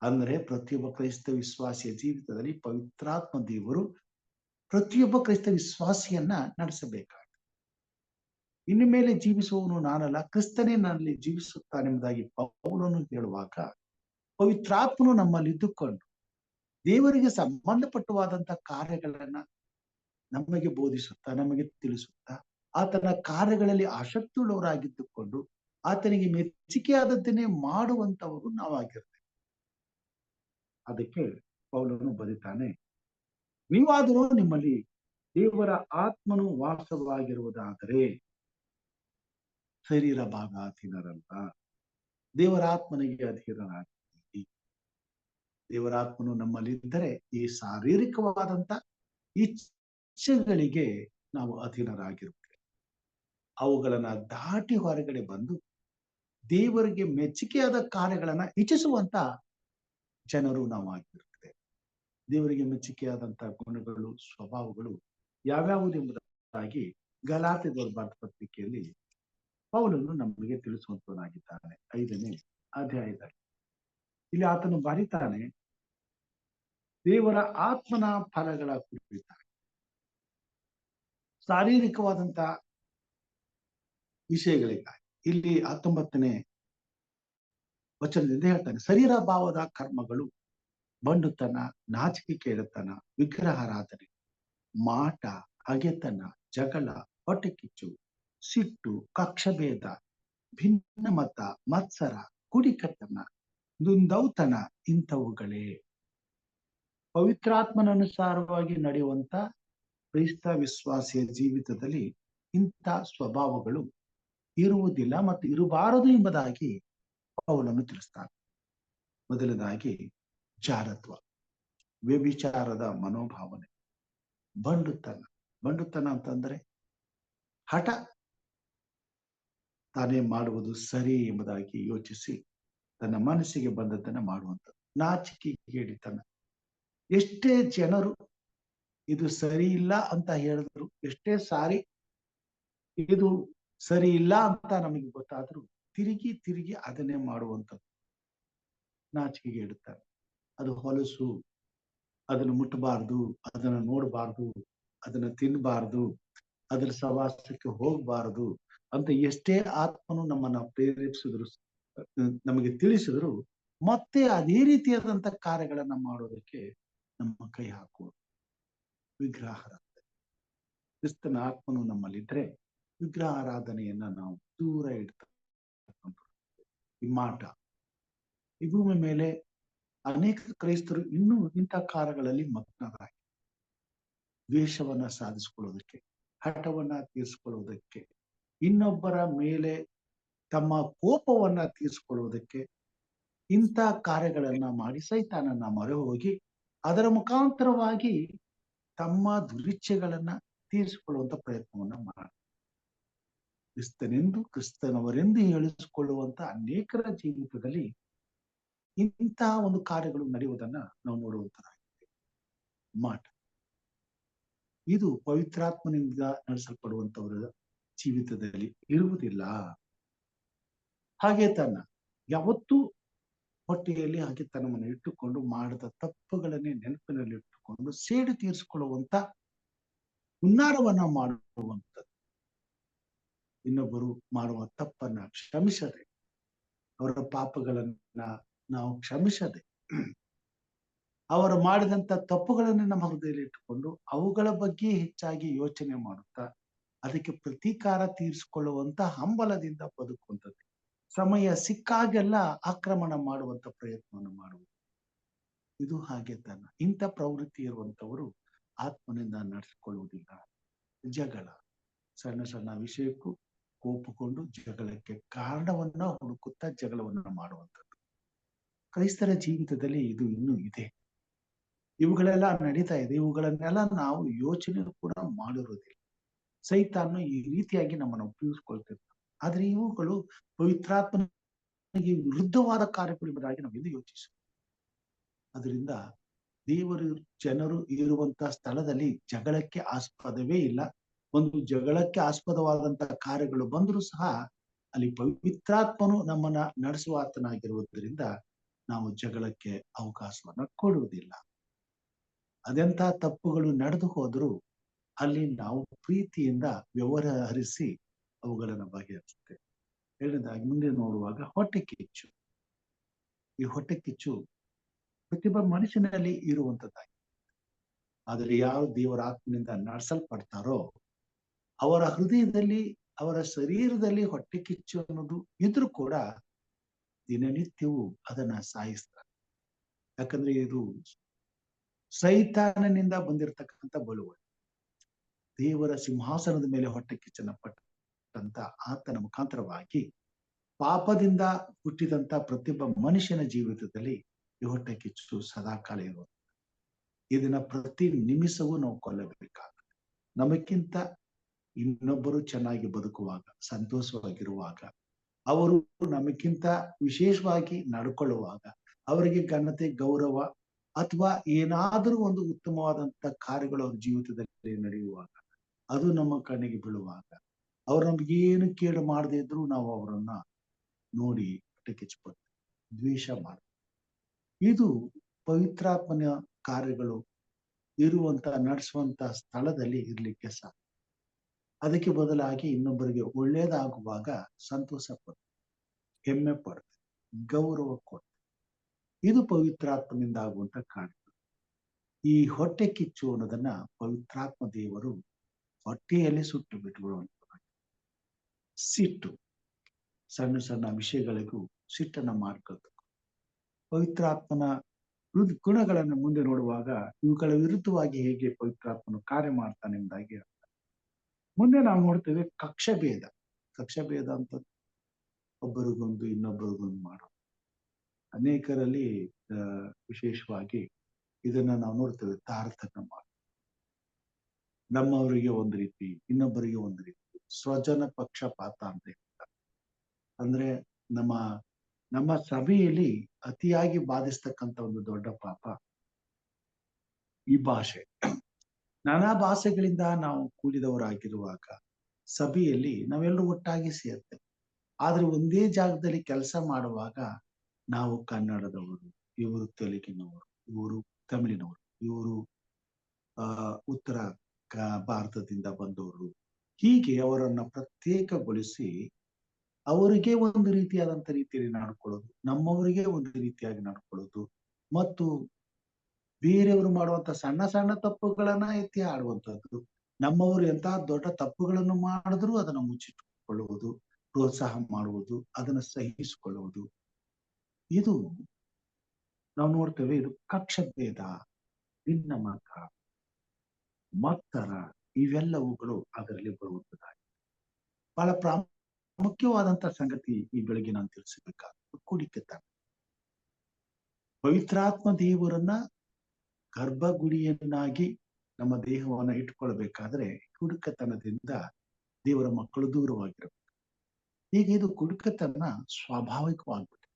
ಅಂದ್ರೆ ಪ್ರತಿಯೊಬ್ಬ ಕ್ರೈಸ್ತ ವಿಶ್ವಾಸಿಯ ಜೀವಿತದಲ್ಲಿ ಪವಿತ್ರಾತ್ಮ ದೇವರು ಪ್ರತಿಯೊಬ್ಬ ಕ್ರೈಸ್ತ ವಿಶ್ವಾಸಿಯನ್ನ ನಡೆಸಬೇಕಾಗಿದೆ. ಇನ್ನು ಮೇಲೆ ಜೀವಿಸುವವನು ನಾನಲ್ಲ, ಕ್ರಿಸ್ತನೇ ನನ್ನಲ್ಲಿ ಜೀವಿಸುತ್ತಾನೆಂಬುದಾಗಿ ಪೌಲನು ಹೇಳುವಾಗ ಪವಿತ್ರಾತ್ಮನು ನಮ್ಮಲ್ಲಿ ಇದ್ದುಕೊಂಡು ದೇವರಿಗೆ ಸಂಬಂಧಪಟ್ಟವಾದಂತ ಕಾರ್ಯಗಳನ್ನ ನಮಗೆ ಬೋಧಿಸುತ್ತಾ, ನಮಗೆ ತಿಳಿಸುತ್ತಾ, ಆತನ ಕಾರ್ಯಗಳಲ್ಲಿ ಆಸಕ್ತಿ ಉಳ್ಳವರಾಗಿದ್ದುಕೊಂಡು ಆತನಿಗೆ ಮೆಚ್ಚುಗೆಯಾದದ್ದನ್ನೇ ಮಾಡುವಂತವರು ನಾವಾಗಿರ್ತೇವೆ. ಅದಕ್ಕೆ ಪೌಲನು ಬರೀತಾನೆ, ನೀವಾದರೂ ನಿಮ್ಮಲ್ಲಿ ದೇವರ ಆತ್ಮನು ವಾಸವಾಗಿರುವುದಾದರೆ ಶರೀರ ಭಾಗ ಅಧೀನರಲ್ಲ, ದೇವರ ಆತ್ಮನಿಗೆ ಅಧೀನರಾಗಿದ್ದೀವಿ. ದೇವರ ಆತ್ಮನು ನಮ್ಮಲ್ಲಿದ್ದರೆ ಈ ಶಾರೀರಿಕವಾದಂತ ಇಚ್ಛೆಗಳಿಗೆ ನಾವು ಅಧೀನರಾಗಿರುತ್ತೇವೆ. ಅವುಗಳನ್ನ ದಾಟಿ ಹೊರಗಡೆ ಬಂದು ದೇವರಿಗೆ ಮೆಚ್ಚುಗೆಯಾದ ಕಾರ್ಯಗಳನ್ನ ಇಚ್ಛಿಸುವಂತ ಜನರು ನಾವು ಆಗಿರುತ್ತೇವೆ. ದೇವರಿಗೆ ಮೆಚ್ಚುಗೆಯಾದಂತಹ ಗುಣಗಳು, ಸ್ವಭಾವಗಳು ಯಾವ್ಯಾವುದೆಂಬುದಾಗಿ ಗಲಾತ್ಯದವರ ಬರೆದ ಪತ್ರಿಕೆಯಲ್ಲಿ ಪೌಲನು ನಮಗೆ ತಿಳಿಸುವಂತನಾಗಿದ್ದಾನೆ. 5ನೇ ಅಧ್ಯಾಯದಲ್ಲಿ ಇಲ್ಲಿ ಆತನು ಬರೀತಾನೆ, ದೇವರ ಆತ್ಮನ ಫಲಗಳ ಕುರಿತಾಗಿ ಶಾರೀರಿಕವಾದಂತ ವಿಷಯಗಳಿಗಾಗಿ ಇಲ್ಲಿ 19ನೇ ವಚನದಿಂದ ಹೇಳ್ತಾನೆ, ಶರೀರ ಭಾವದ ಕರ್ಮಗಳು, ಬಂಡುತನ, ನಾಚಿಕೆ ಕೇಳತನ, ವಿಗ್ರಹಾರಾಧನೆ, ಮಾಟ, ಹಗೆತನ, ಜಗಳ, ಹೊಟ್ಟೆಕಿಚ್ಚು, ಸಿಟ್ಟು, ಕಕ್ಷಭೇದ, ಭಿನ್ನಮತ, ಮತ್ಸರ, ಕುಡಿಕತನ, ದುಂದೌತನ ಇಂಥವುಗಳೇ. ಪವಿತ್ರಾತ್ಮನನುಸಾರವಾಗಿ ನಡೆಯುವಂತ ಕ್ರೈಸ್ತ ವಿಶ್ವಾಸಿಯ ಜೀವಿತದಲ್ಲಿ ಇಂಥ ಸ್ವಭಾವಗಳು ಇರುವುದಿಲ್ಲ ಮತ್ತು ಇರಬಾರದು ಎಂಬುದಾಗಿ ಪೌಲನು ತಿಳಿಸ್ತಾನೆ. ಮೊದಲನೇದಾಗಿ ಜಾರತ್ವ, ವ್ಯಭಿಚಾರದ ಮನೋಭಾವನೆ, ಬಂಡುತನ ಅಂತಂದ್ರೆ ಹಠ, ತಾನೇ ಮಾಡುವುದು ಸರಿ ಎಂಬುದಾಗಿ ಯೋಚಿಸಿ ತನ್ನ ಮನಸ್ಸಿಗೆ ಬಂದದ್ದನ್ನ ಮಾಡುವಂಥದ್ದು. ನಾಚಿಕೆಗೇಡಿತನ, ಎಷ್ಟೇ ಜನರು ಇದು ಸರಿ ಇಲ್ಲ ಅಂತ ಹೇಳಿದ್ರು, ಎಷ್ಟೇ ಸಾರಿ ಇದು ಸರಿ ಇಲ್ಲ ಅಂತ ನಮಗೆ ಗೊತ್ತಾದ್ರು ತಿರುಗಿ ತಿರುಗಿ ಅದನ್ನೇ ಮಾಡುವಂಥದ್ದು ನಾಚಿಕೆಗೇಡುತ್ತಾರೆ. ಅದು ಹೊಲಸು, ಅದನ್ನು ಮುಟ್ಟಬಾರ್ದು, ಅದನ್ನ ನೋಡಬಾರ್ದು, ಅದನ್ನ ತಿನ್ನಬಾರ್ದು, ಅದ್ರ ಸವಾಸಕ್ಕೆ ಹೋಗಬಾರದು ಅಂತ ಎಷ್ಟೇ ಆತ್ಮನು ನಮ್ಮನ್ನ ಪ್ರೇರೇಪಿಸಿದ್ರು, ನಮಗೆ ತಿಳಿಸಿದ್ರು, ಮತ್ತೆ ಅದೇ ರೀತಿಯಾದಂತ ಕಾರ್ಯಗಳನ್ನ ಮಾಡೋದಕ್ಕೆ ನಮ್ಮ ಕೈ ಹಾಕುವುದು. ವಿಗ್ರಹಾರಾಧನೆ, ಕ್ರಿಸ್ತನ ಆತ್ಮನು ನಮ್ಮಲ್ಲಿದ್ರೆ ವಿಗ್ರಹ ಆರಾಧನೆಯನ್ನ ನಾವು ದೂರ ಇಡ್ತಕ್ಕಂಥ ಈ ಮಾಟ. ಈ ಭೂಮಿ ಮೇಲೆ ಅನೇಕ ಕ್ರೈಸ್ತರು ಇನ್ನೂ ಇಂಥ ಕಾರ್ಯಗಳಲ್ಲಿ ಮಗ್ನರಾಗಿ ದ್ವೇಷವನ್ನ ಸಾಧಿಸಿಕೊಳ್ಳುವುದಕ್ಕೆ, ಹಠವನ್ನ ತೀರಿಸಿಕೊಳ್ಳುವುದಕ್ಕೆ, ಇನ್ನೊಬ್ಬರ ಮೇಲೆ ತಮ್ಮ ಕೋಪವನ್ನ ತೀರಿಸಿಕೊಳ್ಳುವುದಕ್ಕೆ ಇಂಥ ಕಾರ್ಯಗಳನ್ನ ಮಾಡಿ ಸೈತಾನನ್ನ ಮೊರೆ ಹೋಗಿ ಅದರ ಮುಖಾಂತರವಾಗಿ ತಮ್ಮ ದುರಿಚ್ಛೆಗಳನ್ನ ತೀರಿಸಿಕೊಳ್ಳುವಂತ ಪ್ರಯತ್ನವನ್ನ ಮಾಡಿ ಕ್ರಿಸ್ತನವರೆಂದು ಹೇಳಿಸಿಕೊಳ್ಳುವಂತ ಅನೇಕರ ಜೀವಿತದಲ್ಲಿ ಇಂತಹ ಒಂದು ಕಾರ್ಯಗಳು ನಡೆಯುವುದನ್ನ ನಾವು ನೋಡುವಂತರಾಗಿದೆ. ಮಾಟ ಇದು ಪವಿತ್ರಾತ್ಮನಿಂದ ನಡೆಸಲ್ಪಡುವಂತವರ ಜೀವಿತದಲ್ಲಿ ಇರುವುದಿಲ್ಲ. ಹಾಗೆ ತನ್ನ ಯಾವತ್ತೂ ಹೊಟ್ಟೆಯಲ್ಲಿ ಹಗೆತನವನ್ನು ಇಟ್ಟುಕೊಂಡು ಮಾಡಿದ ತಪ್ಪುಗಳನ್ನೇ ನೆನಪಿನಲ್ಲಿ ಇಟ್ಟುಕೊಂಡು ಸೇಡು ತೀರಿಸಿಕೊಳ್ಳುವಂತ ಹುನ್ನಾರವನ್ನ ಮಾಡುವಂಥದ್ದು. ಇನ್ನೊಬ್ಬರು ಮಾಡುವ ತಪ್ಪನ್ನ ಕ್ಷಮಿಸದೆ, ಅವರ ಪಾಪಗಳನ್ನ ನಾವು ಕ್ಷಮಿಸದೆ, ಅವರು ಮಾಡಿದಂತ ತಪ್ಪುಗಳನ್ನ ನಮ್ಮ ಹೃದಯದಲ್ಲಿ ಇಟ್ಟುಕೊಂಡು ಅವುಗಳ ಬಗ್ಗೆ ಹೆಚ್ಚಾಗಿ ಯೋಚನೆ ಮಾಡುತ್ತಾ ಅದಕ್ಕೆ ಪ್ರತೀಕಾರ ತೀರಿಸಿಕೊಳ್ಳುವಂತ ಹಂಬಲದಿಂದ ಬದುಕುವಂಥದ್ದು. ಸಮಯ ಸಿಕ್ಕಾಗೆಲ್ಲ ಆಕ್ರಮಣ ಮಾಡುವಂತ ಪ್ರಯತ್ನವನ್ನು ಮಾಡುವುದು, ಇದು ಹಾಗೆ ತಾನ. ಇಂಥ ಪ್ರವೃತ್ತಿ ಇರುವಂತವರು ಆತ್ಮನಿಂದ ನಡೆಸಿಕೊಳ್ಳುವುದಿಲ್ಲ. ಜಗಳ, ಸಣ್ಣ ಸಣ್ಣ ವಿಷಯಕ್ಕೂ ಕೋಪಗೊಂಡು ಜಗಳಕ್ಕೆ ಕಾರಣವನ್ನ ಹುಡುಕುತ್ತಾ ಜಗಳವನ್ನ ಮಾಡುವಂಥದ್ದು. ಕ್ರೈಸ್ತರ ಜೀವಿತದಲ್ಲಿ ಇದು ಇನ್ನೂ ಇದೆ. ಇವುಗಳೆಲ್ಲ ನಡೀತಾ ಇದೆ. ಇವುಗಳನ್ನೆಲ್ಲ ನಾವು ಯೋಚನೆ ಕೂಡ ಮಾಡಿರುವುದಿಲ್ಲ. ಸೈತಾನು ಈ ರೀತಿಯಾಗಿ ನಮ್ಮನ್ನು ಉಪಯೋಗಿಸ್ಕೊಳ್ತಿರ್ತಾನೆ. ಆದ್ರೆ ಇವುಗಳು ಪವಿತ್ರಾತ್ಮನಿಗೆ ವಿರುದ್ಧವಾದ ಕಾರ್ಯಗಳು ಎಂಬುದಾಗಿ ನಾವು ಇದು ಯೋಚಿಸುವ. ಅದರಿಂದ ದೇವರು ಜನರು ಇರುವಂತಹ ಸ್ಥಳದಲ್ಲಿ ಜಗಳಕ್ಕೆ ಆಸ್ಪದವೇ ಇಲ್ಲ. ಒಂದು ಜಗಳಕ್ಕೆ ಆಸ್ಪದವಾದಂತಹ ಕಾರ್ಯಗಳು ಬಂದರೂ ಸಹ ಅಲ್ಲಿ ಪವಿತ್ರಾತ್ಮನು ನಮ್ಮನ್ನ ನಡೆಸುವ ಆತನಾಗಿರುವುದರಿಂದ ನಾವು ಜಗಳಕ್ಕೆ ಅವಕಾಶವನ್ನ ಕೊಡುವುದಿಲ್ಲ. ಅದೆಂತ ತಪ್ಪುಗಳು ನಡೆದು ಹೋದರೂ ಅಲ್ಲಿ ನಾವು ಪ್ರೀತಿಯಿಂದ ವ್ಯವಹರಿಸಿ ಅವುಗಳನ್ನ ಬಗೆಹರಿಸುತ್ತೇವೆ. ಹೇಳಿದಾಗಿ ಮುಂದೆ ನೋಡುವಾಗ ಹೊಟ್ಟೆ ಕಿಚ್ಚು. ಈ ಹೊಟ್ಟೆ ಕಿಚ್ಚು ಪ್ರತಿಯೊಬ್ಬ ಮನುಷ್ಯನಲ್ಲಿ ಇರುವಂತದ್ದಾಗಿ, ಆದರೆ ಯಾರು ದೇವರ ಆತ್ಮನಿಂದ ನಡೆಸಲ್ಪಡ್ತಾರೋ ಅವರ ಹೃದಯದಲ್ಲಿ, ಅವರ ಶರೀರದಲ್ಲಿ ಹೊಟ್ಟೆ ಕಿಚ್ಚು ಅನ್ನೋದು ಇದ್ರೂ ಕೂಡ ದಿನನಿತ್ಯವೂ ಅದನ್ನ ಸಾಯಿಸ್ತಾರೆ. ಯಾಕಂದ್ರೆ ಇದು ಸೈತಾನನಿಂದ ಬಂದಿರತಕ್ಕಂಥ ಬಳುವಳಿ. ದೇವರ ಸಿಂಹಾಸನದ ಮೇಲೆ ಹೊಟ್ಟೆ ಕಿಚ್ಚನ್ನ ಪಟ್ಟಂತ ಆತನ ಮುಖಾಂತರವಾಗಿ ಪಾಪದಿಂದ ಹುಟ್ಟಿದಂತ ಪ್ರತಿಯೊಬ್ಬ ಮನುಷ್ಯನ ಜೀವಿತದಲ್ಲಿ ಈ ಹೊಟ್ಟೆ ಕಿಚ್ಚು ಸದಾಕಾಲ ಇರುವುದು. ಇದನ್ನ ಪ್ರತಿ ನಿಮಿಷವೂ ನಾವು ಕೊಲ್ಲಬೇಕಾಗುತ್ತೆ. ನಮಕ್ಕಿಂತ ಇನ್ನೊಬ್ಬರು ಚೆನ್ನಾಗಿ ಬದುಕುವಾಗ, ಸಂತೋಷವಾಗಿರುವಾಗ, ಅವರು ನಮಕ್ಕಿಂತ ವಿಶೇಷವಾಗಿ ನಡ್ಕೊಳ್ಳುವಾಗ, ಅವರಿಗೆ ಘನತೆ, ಗೌರವ, ಅಥವಾ ಏನಾದರೂ ಒಂದು ಉತ್ತಮವಾದಂತ ಕಾರ್ಯಗಳು ಅವ್ರ ಜೀವಿತದಲ್ಲಿ ನಡೆಯುವಾಗ, ಅದು ನಮ್ಮ ಕಣ್ಣಿಗೆ ಬೀಳುವಾಗ, ಅವ್ರು ನಮ್ಗೇನು ಕೇಡು ಮಾಡದೇ ಇದ್ರು ನಾವು ಅವರನ್ನ ನೋಡಿ ಕಿಚ್ಕೊಳ್ತೇವೆ, ದ್ವೇಷ ಮಾಡ್ತೇವೆ. ಇದು ಪವಿತ್ರಾತ್ಮನ ಕಾರ್ಯಗಳು ಇರುವಂತ ನಡೆಸುವಂತ ಸ್ಥಳದಲ್ಲಿ ಇರ್ಲಿಕ್ಕೆ ಸಾಧ್ಯ. ಅದಕ್ಕೆ ಬದಲಾಗಿ ಇನ್ನೊಬ್ಬರಿಗೆ ಒಳ್ಳೇದಾಗುವಾಗ ಸಂತೋಷ ಪಡ್ತೇವೆ, ಹೆಮ್ಮೆ ಪಡ್ತೇವೆ, ಗೌರವ ಕೊಡ್ತೇವೆ. ಇದು ಪವಿತ್ರಾತ್ಮನಿಂದ ಆಗುವಂತ ಕಾರ್ಯ. ಈ ಹೊಟ್ಟೆ ಕಿಚ್ಚು ಅನ್ನೋದನ್ನ ಪವಿತ್ರಾತ್ಮ ದೇವರು ಹೊಟ್ಟೆಯಲ್ಲಿ ಸುಟ್ಟು ಬಿಟ್ಟುಬಿಡುವಂತ ಸಿಟ್ಟು, ಸಣ್ಣ ಸಣ್ಣ ವಿಷಯಗಳಿಗೂ ಸಿಟ್ಟನ್ನ ಮಾಡ್ಕೊಳ್ಬೇಕು. ಪವಿತ್ರಾತ್ಮನ ಗುಣಗಳನ್ನು ಮುಂದೆ ನೋಡುವಾಗ ಇವುಗಳ ವಿರುದ್ಧವಾಗಿ ಹೇಗೆ ಪವಿತ್ರಾತ್ಮನು ಕಾರ್ಯ ಮಾಡ್ತಾನೆ ಎಂಬುದಾಗಿ ಮುಂದೆ ನಾವು ನೋಡ್ತೇವೆ. ಕಕ್ಷಭೇದ ಅಂತ ಒಬ್ಬರಿಗೊಂದು ಇನ್ನೊಬ್ಬರಿಗೊಂದು ಮಾಡೋದು. ಅನೇಕರಲ್ಲಿ ವಿಶೇಷವಾಗಿ ಇದನ್ನ ನಾವು ನೋಡ್ತೇವೆ, ತಾರತಮ್ಯ ಮಾಡೋದು. ನಮ್ಮವರಿಗೆ ಒಂದು ರೀತಿ, ಇನ್ನೊಬ್ಬರಿಗೆ ಒಂದು ರೀತಿ, ಸ್ವಜನ ಪಕ್ಷಪಾತ ಅಂತ ಹೇಳ್ತಾರೆ. ಅಂದ್ರೆ ನಮ್ಮ ಸಭೆಯಲ್ಲಿ ಅತಿಯಾಗಿ ಬಾಧಿಸ್ತಕ್ಕಂಥ ಒಂದು ದೊಡ್ಡ ಪಾಪ ಈ ಭಾಷೆ. ನಾನಾ ಭಾಷೆಗಳಿಂದ ನಾವು ಕೂಡಿದವರಾಗಿರುವಾಗ ಸಭೆಯಲ್ಲಿ ನಾವೆಲ್ಲರೂ ಒಟ್ಟಾಗಿ ಸೇರ್ತೇವೆ. ಆದ್ರೆ ಒಂದೇ ಜಾಗದಲ್ಲಿ ಕೆಲಸ ಮಾಡುವಾಗ ನಾವು ಕನ್ನಡದವರು, ಇವರು ತೆಲುಗಿನವರು, ಇವರು ತಮಿಳಿನವರು, ಇವರು ಉತ್ತರ ಭಾರತದಿಂದ ಬಂದವರು, ಹೀಗೆ ಅವರನ್ನ ಪ್ರತ್ಯೇಕಗೊಳಿಸಿ ಅವರಿಗೆ ಒಂದು ರೀತಿಯಾದಂತ ರೀತಿಯಲ್ಲಿ ನಡ್ಕೊಳ್ಳೋದು, ನಮ್ಮವರಿಗೆ ಒಂದು ರೀತಿಯಾಗಿ ನಡ್ಕೊಳ್ಳೋದು, ಮತ್ತು ಬೇರೆಯವರು ಮಾಡುವಂತ ಸಣ್ಣ ಸಣ್ಣ ತಪ್ಪುಗಳನ್ನ ಎತ್ತಿ ಆಡುವಂತದ್ದು, ನಮ್ಮವರು ಎಂತಹ ದೊಡ್ಡ ತಪ್ಪುಗಳನ್ನು ಮಾಡಿದ್ರು ಅದನ್ನು ಮುಚ್ಚಿಟ್ಟುಕೊಳ್ಳುವುದು, ಪ್ರೋತ್ಸಾಹ ಮಾಡುವುದು, ಅದನ್ನು ಸಹಿಸಿಕೊಳ್ಳುವುದು. ಇದು ನಾವು ನೋಡ್ತೇವೆ. ಇದು ಕಕ್ಷಭೇದ, ಭಿನ್ನಮತ, ಮತ್ತರ, ಇವೆಲ್ಲವುಗಳು ಅದರಲ್ಲಿ ಬರುವುದಾಗಿ ಬಹಳ ಮುಖ್ಯವಾದಂತ ಸಂಗತಿ ಈ ಬೆಳಗ್ಗೆ ನಾನು ತಿಳಿಸಬೇಕಾದ ಕುಡಿಕೆತನ. ಪವಿತ್ರಾತ್ಮ ದೇವರನ್ನ ಗರ್ಭಗುಡಿಯನ್ನಾಗಿ ನಮ್ಮ ದೇಹವನ್ನ ಇಟ್ಕೊಳ್ಬೇಕಾದ್ರೆ ಕುಡುಕತನದಿಂದ ದೇವರ ಮಕ್ಕಳು ದೂರವಾಗಿರಬೇಕು. ಹೀಗೆ ಇದು ಕುಡುಕತನ ಸ್ವಾಭಾವಿಕವಾಗ್ಬಿಟ್ಟು,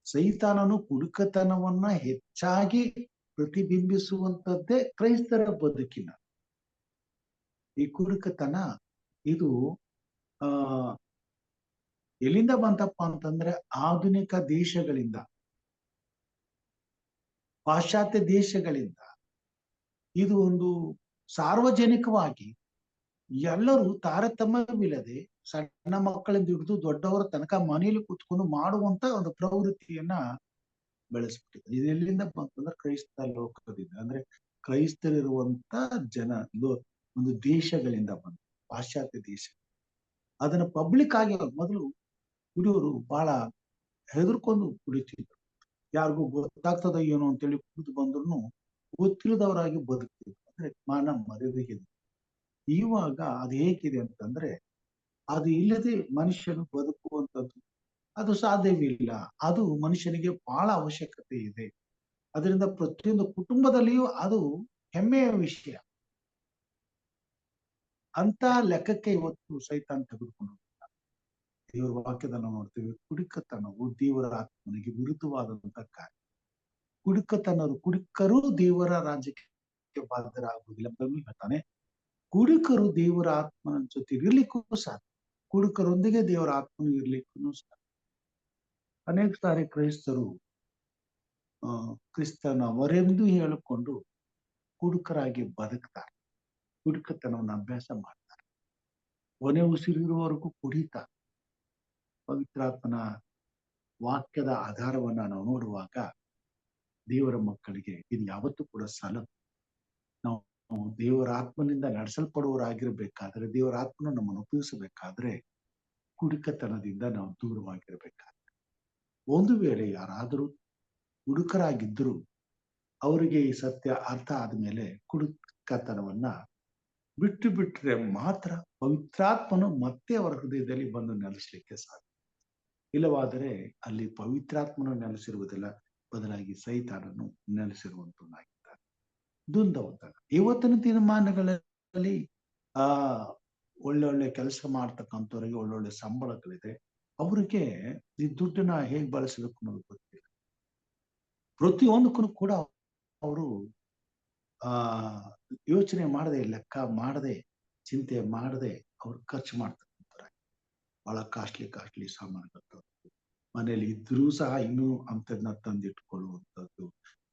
ಸೈತಾನನು ಕುಡುಕತನವನ್ನ ಹೆಚ್ಚಾಗಿ ಪ್ರತಿಬಿಂಬಿಸುವಂತದ್ದೇ ಕ್ರೈಸ್ತರ ಬದುಕಿನ ಈ ಕುಡುಕತನ. ಇದು ಎಲ್ಲಿಂದ ಬಂತಪ್ಪ ಅಂತಂದ್ರೆ ಆಧುನಿಕ ದೇಶಗಳಿಂದ, ಪಾಶ್ಚಾತ್ಯ ದೇಶಗಳಿಂದ. ಇದು ಒಂದು ಸಾರ್ವಜನಿಕವಾಗಿ ಎಲ್ಲರೂ ತಾರತಮ್ಯವಿಲ್ಲದೆ ಸಣ್ಣ ಮಕ್ಕಳಿಂದ ಹಿಡಿದು ದೊಡ್ಡವರ ತನಕ ಮನೆಯಲ್ಲಿ ಕೂತ್ಕೊಂಡು ಮಾಡುವಂತ ಒಂದು ಪ್ರವೃತ್ತಿಯನ್ನ ಬೆಳೆಸ್ಬಿಟ್ಟಿದೆ. ಇದು ಎಲ್ಲಿಂದ ಬಂತಂದ್ರೆ ಕ್ರೈಸ್ತ ಲೋಕದಿಂದ, ಅಂದ್ರೆ ಕ್ರೈಸ್ತರಿರುವಂತ ಒಂದು ದೇಶಗಳಿಂದ ಬಂದ, ಪಾಶ್ಚಾತ್ಯ ದೇಶ. ಅದನ್ನ ಪಬ್ಲಿಕ್ ಆಗಿ ಮೊದಲು ಕುಡಿಯೋರು ಬಹಳ ಹೆದರ್ಕೊಂಡು ಕುಡಿತಿದ್ರು. ಯಾರಿಗೂ ಗೊತ್ತಾಗ್ತದ ಏನೋ ಅಂತೇಳಿ ಕುಡಿದು ಬಂದ್ರು ಗೊತ್ತಿಲ್ಲದವರಾಗಿ ಬದುಕ್ತಿದ್ರು, ಅಂದ್ರೆ ಮಾನ ಮರ್ಯಾದೆಗೆ. ಇವಾಗ ಅದು ಹೇಗಿದೆ ಅಂತಂದ್ರೆ, ಅದು ಇಲ್ಲದೆ ಮನುಷ್ಯನು ಬದುಕುವಂಥದ್ದು ಅದು ಸಾಧ್ಯವಿಲ್ಲ. ಅದು ಮನುಷ್ಯನಿಗೆ ಬಹಳ ಅವಶ್ಯಕತೆ ಇದೆ. ಅದರಿಂದ ಪ್ರತಿಯೊಂದು ಕುಟುಂಬದಲ್ಲಿಯೂ ಅದು ಹೆಮ್ಮೆಯ ವಿಷಯ ಅಂತ ಲೆಕ್ಕಕ್ಕೆ ಇವತ್ತು ಸೈತಾನ್ ತೆಗೆದುಕೊಂಡು ದೇವರ ವಾಕ್ಯದಲ್ಲಿ ನಾವು ನೋಡ್ತೀವಿ. ಕುಡುಕತನವು ದೇವರ ಆತ್ಮನಿಗೆ ವಿರುದ್ಧವಾದಂತ ಕಾರ್ಯ. ಕುಡುಕರು ದೇವರ ರಾಜ್ಯಕ್ಕೆ ಬಾಧ್ಯರಾಗುವುದಿಲ್ಲ. ಹೇಳ್ತಾನೆ, ಕುಡುಕರು ದೇವರ ಆತ್ಮನ ಜೊತೆ ಇರ್ಲಿಕ್ಕೂ ಸಾಧ್ಯ, ಕುಡುಕರೊಂದಿಗೆ ದೇವರ ಆತ್ಮನು ಇರ್ಲಿಕ್ಕೂ ಸಾಧ್ಯ. ಅನೇಕ ಸಾರಿ ಕ್ರೈಸ್ತರು ಕ್ರಿಸ್ತನವರೆಂದು ಹೇಳಿಕೊಂಡು ಕುಡುಕರಾಗಿ ಬದುಕ್ತಾರೆ, ಕುಡುಕತನವನ್ನು ಅಭ್ಯಾಸ ಮಾಡ್ತಾರೆ, ಕೊನೆ ಉಸಿರಿರುವವರೆಗೂ ಕುಡಿತಾರೆ. ಪವಿತ್ರಾತ್ಮನ ವಾಕ್ಯದ ಆಧಾರವನ್ನ ನಾವು ನೋಡುವಾಗ ದೇವರ ಮಕ್ಕಳಿಗೆ ಇದು ಯಾವತ್ತೂ ಕೂಡ ಸಲ್ಲದು. ನಾವು ದೇವರ ಆತ್ಮನಿಂದ ನಡೆಸಲ್ಪಡುವವರಾಗಿರ್ಬೇಕಾದ್ರೆ, ದೇವರ ಆತ್ಮನ ನಮ್ಮನ್ನು ಉಪಯೋಗಿಸಬೇಕಾದ್ರೆ ಕುಡುಕತನದಿಂದ ನಾವು ದೂರವಾಗಿರ್ಬೇಕಾದ್ರೆ. ಒಂದು ವೇಳೆ ಯಾರಾದರೂ ಕುಡುಕರಾಗಿದ್ದರೂ ಅವರಿಗೆ ಈ ಸತ್ಯ ಅರ್ಥ ಆದ್ಮೇಲೆ ಕುಡುಕತನವನ್ನ ಬಿಟ್ಟು ಬಿಟ್ರೆ ಮಾತ್ರ ಪವಿತ್ರಾತ್ಮನು ಮತ್ತೆ ಅವರ ಹೃದಯದಲ್ಲಿ ಬಂದು ನೆಲೆಸಲಿಕ್ಕೆ ಸಾಧ್ಯ. ಇಲ್ಲವಾದರೆ ಅಲ್ಲಿ ಪವಿತ್ರಾತ್ಮನು ನೆಲೆಸಿರುವುದಿಲ್ಲ, ಬದಲಾಗಿ ಸೈತಾನನು ನೆಲೆಸಿರುವಂತನಾಗಿದ್ದಾನೆ. ದುಂದವತನ. ಇವತ್ತಿನ ತೀರ್ಮಾನಗಳಲ್ಲಿ ಒಳ್ಳೊಳ್ಳೆ ಕೆಲಸ ಮಾಡ್ತಕ್ಕಂಥವ್ರಿಗೆ ಒಳ್ಳೊಳ್ಳೆ ಸಂಬಳಗಳಿದೆ, ಅವರಿಗೆ ಈ ದುಡ್ಡನ್ನ ಹೇಗೆ ಬಳಸಬೇಕು ಅನ್ನೋದು ಗೊತ್ತಿಲ್ಲ. ಪ್ರತಿಯೊಂದಕ್ಕೂ ಕೂಡ ಅವರು ಆ ಯೋಚನೆ ಮಾಡದೆ, ಲೆಕ್ಕ ಮಾಡದೆ, ಚಿಂತೆ ಮಾಡದೆ ಅವ್ರು ಖರ್ಚು ಮಾಡ್ತಾರೆ. ಬಹಳ ಕಾಸ್ಟ್ಲಿ ಸಾಮಾನುಗಳು ಮನೇಲಿ ಇದ್ರೂ ಸಹ ಇನ್ನೂ ಅಂಥದ್ನ ತಂದಿಟ್ಕೊಳ್ಳುವಂಥದ್ದು,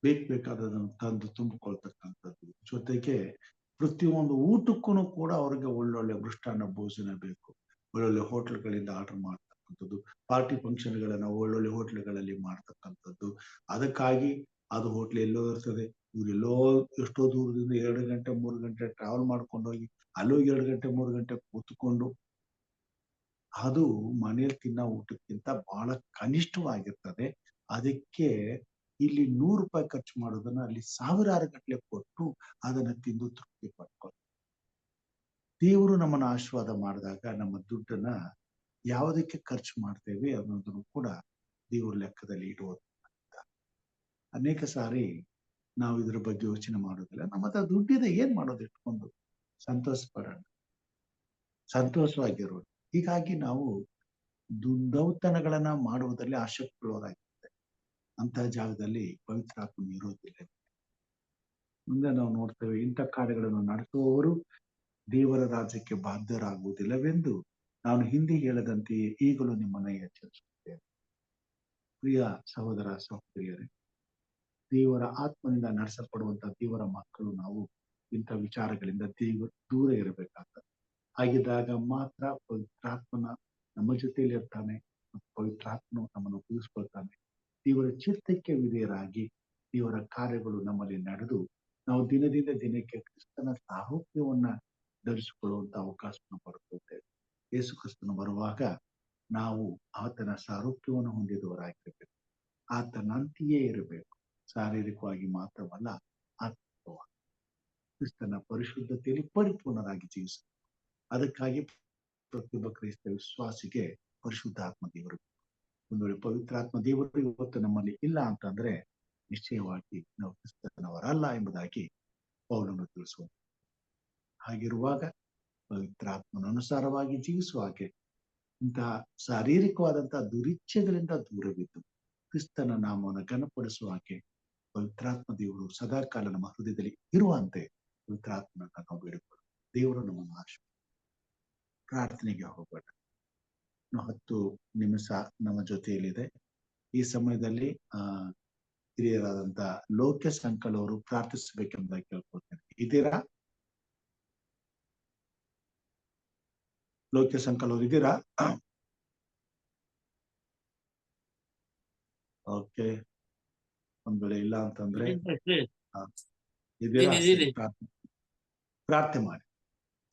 ಬೇಕಾದದನ್ನು ತಂದು ತುಂಬಿಕೊಳ್ತಕ್ಕಂಥದ್ದು. ಜೊತೆಗೆ ಪ್ರತಿಯೊಂದು ಊಟಕ್ಕೂ ಕೂಡ ಅವ್ರಿಗೆ ಒಳ್ಳೊಳ್ಳೆ ಮೃಷ್ಟಾನ್ನ ಭೋಜನ ಬೇಕು. ಒಳ್ಳೊಳ್ಳೆ ಹೋಟ್ಲ್ಗಳಿಂದ ಆರ್ಡರ್ ಮಾಡ್ತಕ್ಕಂಥದ್ದು, ಪಾರ್ಟಿ ಫಂಕ್ಷನ್ಗಳನ್ನ ಒಳ್ಳೊಳ್ಳೆ ಹೋಟ್ಲ್ಗಳಲ್ಲಿ ಮಾಡ್ತಕ್ಕಂಥದ್ದು. ಅದಕ್ಕಾಗಿ ಅದು ಹೋಟ್ಲ್ ಎಲ್ಲೋ ಇರ್ತದೆ, ಇವರೆಲ್ಲೋ ಎಷ್ಟೋ ದೂರದಿಂದ 2 ಗಂಟೆ 3 ಗಂಟೆ ಟ್ರಾವೆಲ್ ಮಾಡ್ಕೊಂಡು ಹೋಗಿ ಅಲ್ಲೂ 2 ಗಂಟೆ 3 ಗಂಟೆ ಕೂತ್ಕೊಂಡು, ಅದು ಮನೇಲಿ ತಿನ್ನೋ ಊಟಕ್ಕಿಂತ ಬಹಳ ಕನಿಷ್ಠವಾಗಿರ್ತದೆ. ಅದಕ್ಕೆ ಇಲ್ಲಿ ₹100 ಖರ್ಚು ಮಾಡೋದನ್ನ ಅಲ್ಲಿ ಸಾವಿರಾರು ಗಟ್ಟಲೆ ಕೊಟ್ಟು ಅದನ್ನ ತಿಂದು ತೃಪ್ತಿ ಪಡ್ಕೊಳ್ಳಿ. ದೇವರು ನಮ್ಮನ್ನ ಆಶೀರ್ವಾದ ಮಾಡಿದಾಗ ನಮ್ಮ ದುಡ್ಡನ್ನ ಯಾವುದಕ್ಕೆ ಖರ್ಚು ಮಾಡ್ತೇವೆ ಅನ್ನೋದನ್ನು ಕೂಡ ದೇವ್ರ ಲೆಕ್ಕದಲ್ಲಿ ಇಡುವುದು. ಅನೇಕ ಸಾರಿ ನಾವು ಇದ್ರ ಬಗ್ಗೆ ಯೋಚನೆ ಮಾಡೋದಿಲ್ಲ. ನಮ್ಮ ಹತ್ರ ದುಡ್ಡಿದೆ, ಏನ್ ಮಾಡೋದು ಇಟ್ಕೊಂಡು? ಸಂತೋಷ ಪಡೋಣ, ಸಂತೋಷವಾಗಿರೋಣ. ಹೀಗಾಗಿ ನಾವು ದುಂದೌತನಗಳನ್ನ ಮಾಡುವುದರಲ್ಲಿ ಆಸಕ್ತಿಯುಳ್ಳವರಾಗಿರ್ತೇವೆ. ಅಂತಹ ಜಾಗದಲ್ಲಿ ಪವಿತ್ರಾತ್ಮ ಇರೋದಿಲ್ಲ. ಮುಂದೆ ನಾವು ನೋಡ್ತೇವೆ, ಇಂಥ ಕಾರ್ಯಗಳನ್ನು ನಡೆಸುವವರು ದೇವರ ರಾಜ್ಯಕ್ಕೆ ಬಾಧ್ಯರಾಗುವುದಿಲ್ಲವೆಂದು ನಾನು ಹಿಂದೆ ಹೇಳದಂತೆಯೇ ಈಗಲೂ ನಿಮ್ಮನ್ನ ಎಚ್ಚರಿಸುತ್ತೇನೆ. ಪ್ರಿಯ ಸಹೋದರ ಸಹೋದರಿಯರೇ, ದೇವರ ಆತ್ಮನಿಂದ ನಡೆಸಲ್ಪಡುವಂತಹ ದೇವರ ಮಕ್ಕಳು ನಾವು ಇಂಥ ವಿಚಾರಗಳಿಂದ ದೂರ ಇರಬೇಕಾಗ್ತದೆ. ಹಾಗಿದ್ದಾಗ ಮಾತ್ರ ಪವಿತ್ರಾತ್ಮನ ನಮ್ಮ ಜೊತೆಯಲ್ಲಿ ಇರ್ತಾನೆ, ಪವಿತ್ರಾತ್ಮನು ನಮ್ಮನ್ನು ಉಳಿಸ್ಕೊಳ್ತಾನೆ. ದೇವರ ಚಿತ್ತಕ್ಕೆ ವಿಧೇಯರಾಗಿ ದೇವರ ಕಾರ್ಯಗಳು ನಮ್ಮಲ್ಲಿ ನಡೆದು ನಾವು ದಿನದಿಂದ ದಿನಕ್ಕೆ ಕ್ರಿಸ್ತನ ಸಾರೂಪ್ಯವನ್ನ ಧರಿಸಿಕೊಳ್ಳುವಂತ ಅವಕಾಶವನ್ನು ಪಡೆದುಕೊಳ್ಳುತ್ತೇವೆ. ಯೇಸು ಕ್ರಿಸ್ತನು ಬರುವಾಗ ನಾವು ಆತನ ಸಾರೂಪ್ಯವನ್ನು ಹೊಂದಿದವರಾಗಿರಬೇಕು, ಆತನಂತೆಯೇ ಇರಬೇಕು. ಶಾರೀರಿಕವಾಗಿ ಮಾತ್ರವಲ್ಲ, ಆತ್ಮವಾಗಿ ಕ್ರಿಸ್ತನ ಪರಿಶುದ್ಧತೆಯಲ್ಲಿ ಪರಿಪೂರ್ಣರಾಗಿ ಜೀವಿಸಬೇಕು. ಅದಕ್ಕಾಗಿ ಪ್ರತಿಯೊಬ್ಬ ಕ್ರೈಸ್ತ ವಿಶ್ವಾಸಿಗೆ ಪರಿಶುದ್ಧಾತ್ಮ ದೇವರು, ಒಂದು ವೇಳೆ ಪವಿತ್ರಾತ್ಮ ದೇವರು ಇವತ್ತು ನಮ್ಮಲ್ಲಿ ಇಲ್ಲ ಅಂತಂದ್ರೆ ನಿಶ್ಚಯವಾಗಿ ನಾವು ಕ್ರಿಸ್ತನವರಲ್ಲ ಎಂಬುದಾಗಿ ಪೌಲನು ತಿಳಿಸುವ. ಹಾಗಿರುವಾಗ ಪವಿತ್ರಾತ್ಮನ ಅನುಸಾರವಾಗಿ ಜೀವಿಸುವ ಹಾಗೆ ಇಂತಹ ಶಾರೀರಿಕವಾದಂತಹ ದುರಿಚ್ಛೆಗಳಿಂದ ದೂರವಿದ್ದು ಕ್ರಿಸ್ತನ ನಾಮವನ್ನು ಘನಪಡಿಸುವ ಹಾಗೆ ಪವಿತ್ರಾತ್ಮ ದೇವರು ಸದಾಕಾಲ ನಮ್ಮ ಹೃದಯದಲ್ಲಿ ಇರುವಂತೆ ಪವಿತ್ರಾತ್ಮನ ನಾವು ಬೇಡಿಕೊಳ್ಳೋಣ. ದೇವರು ನಮ್ಮನ್ನು ಆಶೀರ್ವದಿಸಲಿ. ಪ್ರಾರ್ಥನೆಗೆ ಹೋಗೋಣ. 10 ನಿಮಿಷ ನಮ್ಮ ಜೊತೆಯಲ್ಲಿದೆ. ಈ ಸಮಯದಲ್ಲಿ ಹಿರಿಯರಾದಂತ ಲೋಕ್ಯ ಸಂಕಲ್ ಅವರು ಪ್ರಾರ್ಥಿಸಬೇಕೆಂಬುದಾಗಿ ಕೇಳ್ಕೊಳ್ತೇನೆ. ಇದ್ದೀರಾ? ಲೋಕ್ಯ ಸಂಕಲ್ ಅವರು ಇದ್ದೀರಾ? ಓಕೆ, ಒಂದ್ ವೇಳೆ ಇಲ್ಲ ಅಂತಂದ್ರೆ ಇದ್ದೀರಾ? ಪ್ರಾರ್ಥನೆ ಮಾಡಿ.